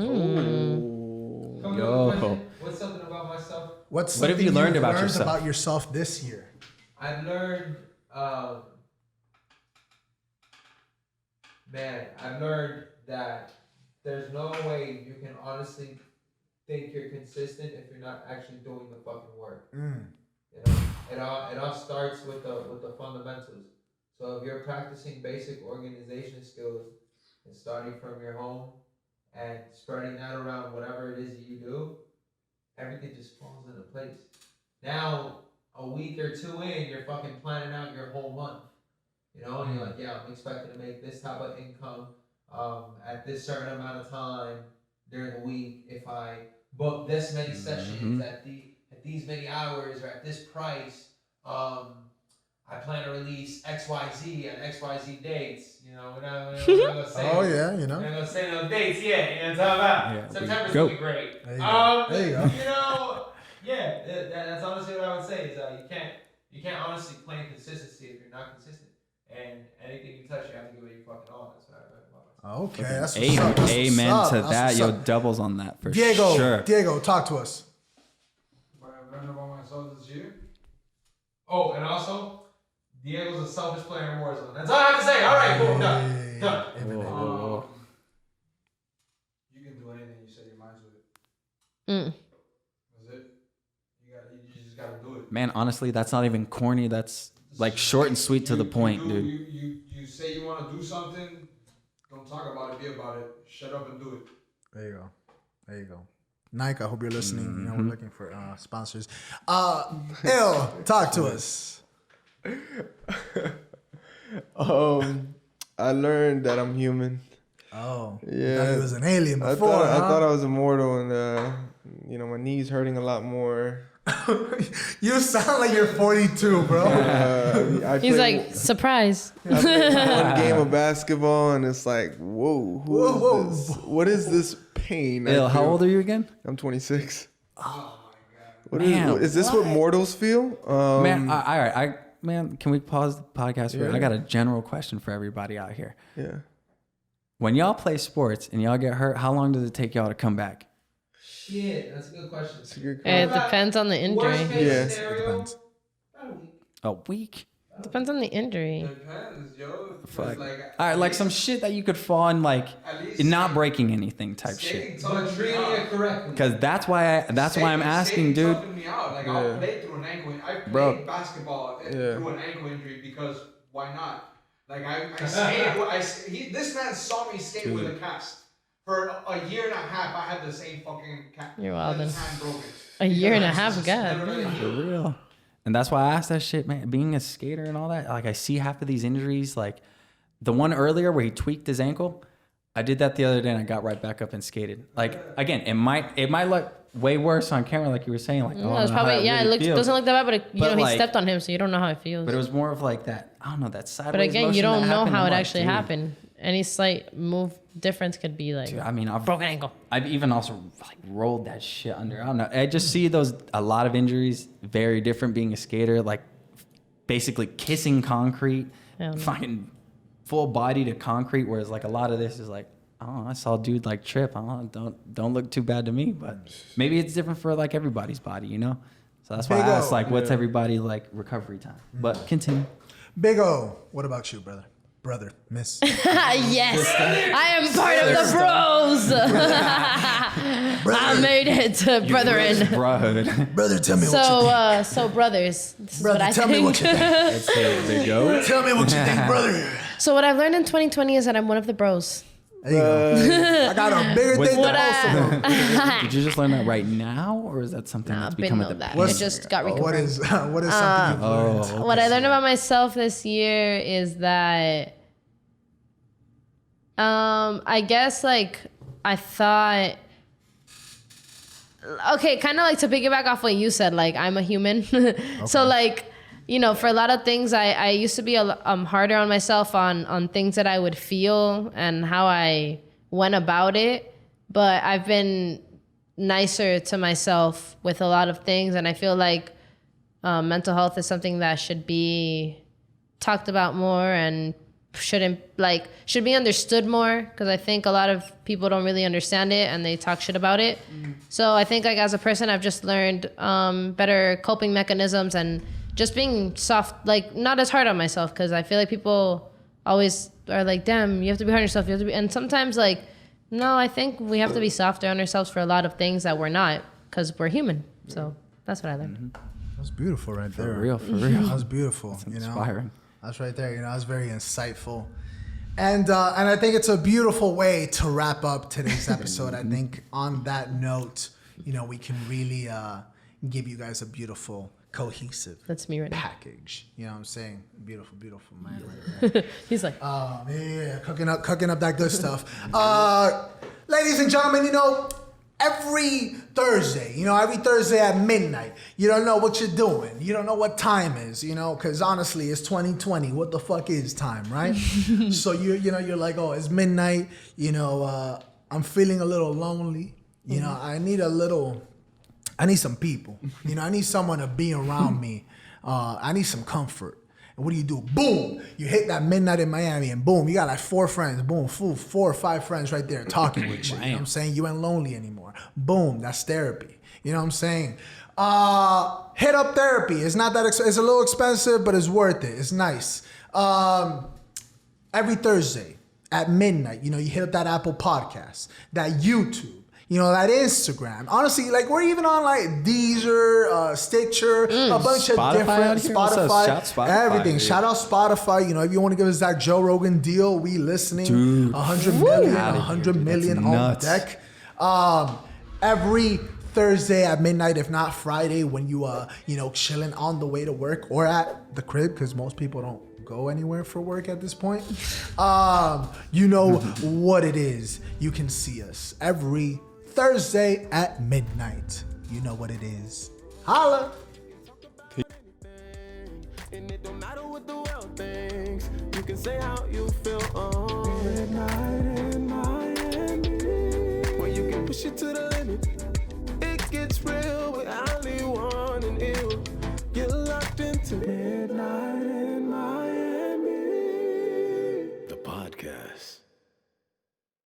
Yo. What's something about myself? What's What have something you learned you've about yourself? about yourself this year? I've learned, I've learned that there's no way you can honestly think you're consistent if you're not actually doing the fucking work. It all starts with the fundamentals. So if you're practicing basic organization skills and starting from your home and spreading that around whatever it is that you do, everything just falls into place. Now, a week or two in, you're fucking planning out your whole month. And you're like, yeah, I'm expecting to make this type of income at this certain amount of time during the week. If I book this many sessions at these many hours or at this price, I plan to release XYZ at XYZ dates. We're not gonna say. Oh yeah, We're not gonna say no dates yet. You know what I'm talking about? Yeah, September's go. gonna be great. There you go. There you go. That's honestly what I would say is you can't honestly claim consistency if you're not consistent. And anything you touch, you have to give it your fucking all. That's what I read about myself. Okay, that's what's up. That's what's Amen up. to That's that. what's Yo, up. doubles on that for sure. Diego, talk to us. What I've learned about myself this year. Oh, and also, Diego's a selfish player in Warzone. That's all I have to say. All right, cool, done. Whoa. You can do anything you set your mind to. That's it. You just gotta do it. Man, honestly, that's not even corny. That's like short and sweet to the point, dude. You say you want to do something, don't talk about it, be about it. Shut up and do it. There you go. Nike, I hope you're listening. We're looking for sponsors. Ill, talk to us. I learned that I'm human. Oh, Yeah. thought he was an alien before. I thought I was immortal, and my knees hurting a lot more. You sound like you're 42, bro. He's played- like, surprise. I played one game of basketball, and it's like, whoa, who is this? What is this pain? Ill, how old are you again? I'm 26. Oh Is this what mortals feel? Man, all right. Man, can we pause the podcast? I got a general question for everybody out here. Yeah. When y'all play sports and y'all get hurt, how long does it take y'all to come back? Shit, that's a good question. It's a good It depends on the injury. Worst case Yeah. scenario, Depends. about a week. A week? Depends on the injury. Depends, yo. 'Cause, Fuck. Like, All right, like some shit that you could fall in, like at least not breaking anything type shit. skating But toughened me treating out. it correctly. Because that's why I'm asking, Skating dude. toughened me out. Like I'll play through an ankle. I played Bro. basketball Yeah. through an ankle injury because why not? Like I skated. This man saw me skate with a cast. For a year and a half, I had the same fucking cast. You're wild, then. Hand broken. A year and a Because I half, just God. literally- For real. And that's why I asked that shit, man. Being a skater and all that, like I see half of these injuries, like the one earlier where he tweaked his ankle. I did that the other day and I got right back up and skated. Like again, it might look way worse on camera, like you were saying. Like, No, it's probably it doesn't look that bad, but you But know like- he stepped on him, so you don't know how it feels. But it was more of like that. I don't know that sideways. But again, you motion don't that know happened. how I'm it like, actually dude, happened. Any slight move difference could be like Dude, I mean, I've broken ankle. I've even also like rolled that shit under. I don't know. I just see a lot of injuries, very different being a skater, like basically kissing concrete, Hell no. fucking full body to concrete. Whereas like a lot of this is like, oh, I saw a dude like trip. I don't look too bad to me, but maybe it's different for like everybody's body, you know? So that's why I Big O. asked like, what's everybody like recovery time? But continue. Big O, what about you, brother? Brother, miss. Yes, I am part of the bros. I made it to brethren. Brother. Brother, tell me what you think. So brothers, this is Brother, what I tell think. me what you think. Let's say Big O. Tell me what you think, brother. So what I've learned in 2020 is that I'm one of the bros. There you go. I got a bigger thing What than most of them. Did you just learn that right now, or is that something that's I've been becoming know the that. What's- It just got What reconfirmed. is something you've learned? What I learned about myself this year is that I guess like I thought okay, kind of like to piggyback off what you said, like I'm a human. So like, you know, for a lot of things I used to be harder on myself on things that I would feel and how I went about it, but I've been nicer to myself with a lot of things, and I feel like mental health is something that should be talked about more and should be understood more, because I think a lot of people don't really understand it and they talk shit about it. So I think like as a person, I've just learned better coping mechanisms and just being soft, like not as hard on myself, because I feel like people always are like, damn, you have to be hard on yourself. You have to be, and sometimes like, no, I think we have to be softer on ourselves for a lot of things that we're not, because we're human. So that's what I learned. That's beautiful right there. For real, for real. That was beautiful. You know, Inspiring. that's right there. You know, that's very insightful. And I think it's a beautiful way to wrap up today's episode. I think on that note, you know, we can really give you guys a beautiful, cohesive That's me right now. package. You know what I'm saying? Beautiful, beautiful man right there. He's like, Yeah, cooking up that good stuff. Ladies and gentlemen, you know, every Thursday at midnight, you don't know what you're doing. You don't know what time is, you know, because honestly, it's 2020. What the fuck is time, right? So you're like, oh, it's midnight. You know, I'm feeling a little lonely. You know, I need some people. You know, I need someone to be around me. I need some comfort. And what do? Boom! You hit that midnight in Miami, and boom, you got like 4 friends. Boom, 4 or 5 friends right there talking with you. You know what I'm saying? You ain't lonely anymore. Boom, that's therapy. You know what I'm saying? Hit up therapy. It's not that it's a little expensive, but it's worth it. It's nice. Every Thursday at midnight, you know, you hit up that Apple Podcast, that YouTube. You know, that Instagram. Honestly, like we're even on like Deezer, Stitcher, a bunch of Spotify different out here? What's up? Spotify, Shout Spotify, everything. dude. Shout out Spotify. You know, if you want to give us that Joe Rogan deal, we listening. Dude. 100 million, Outta here, 100 dude. million That's on nuts. deck. Every Thursday at midnight, if not Friday, when you chilling on the way to work or at the crib, because most people don't go anywhere for work at this point. You know what it is. You can see us every Thursday at midnight. You know what it is. Holla! And it don't matter what the world thinks. You can say how you feel on midnight in Miami. When you can push it to the limit.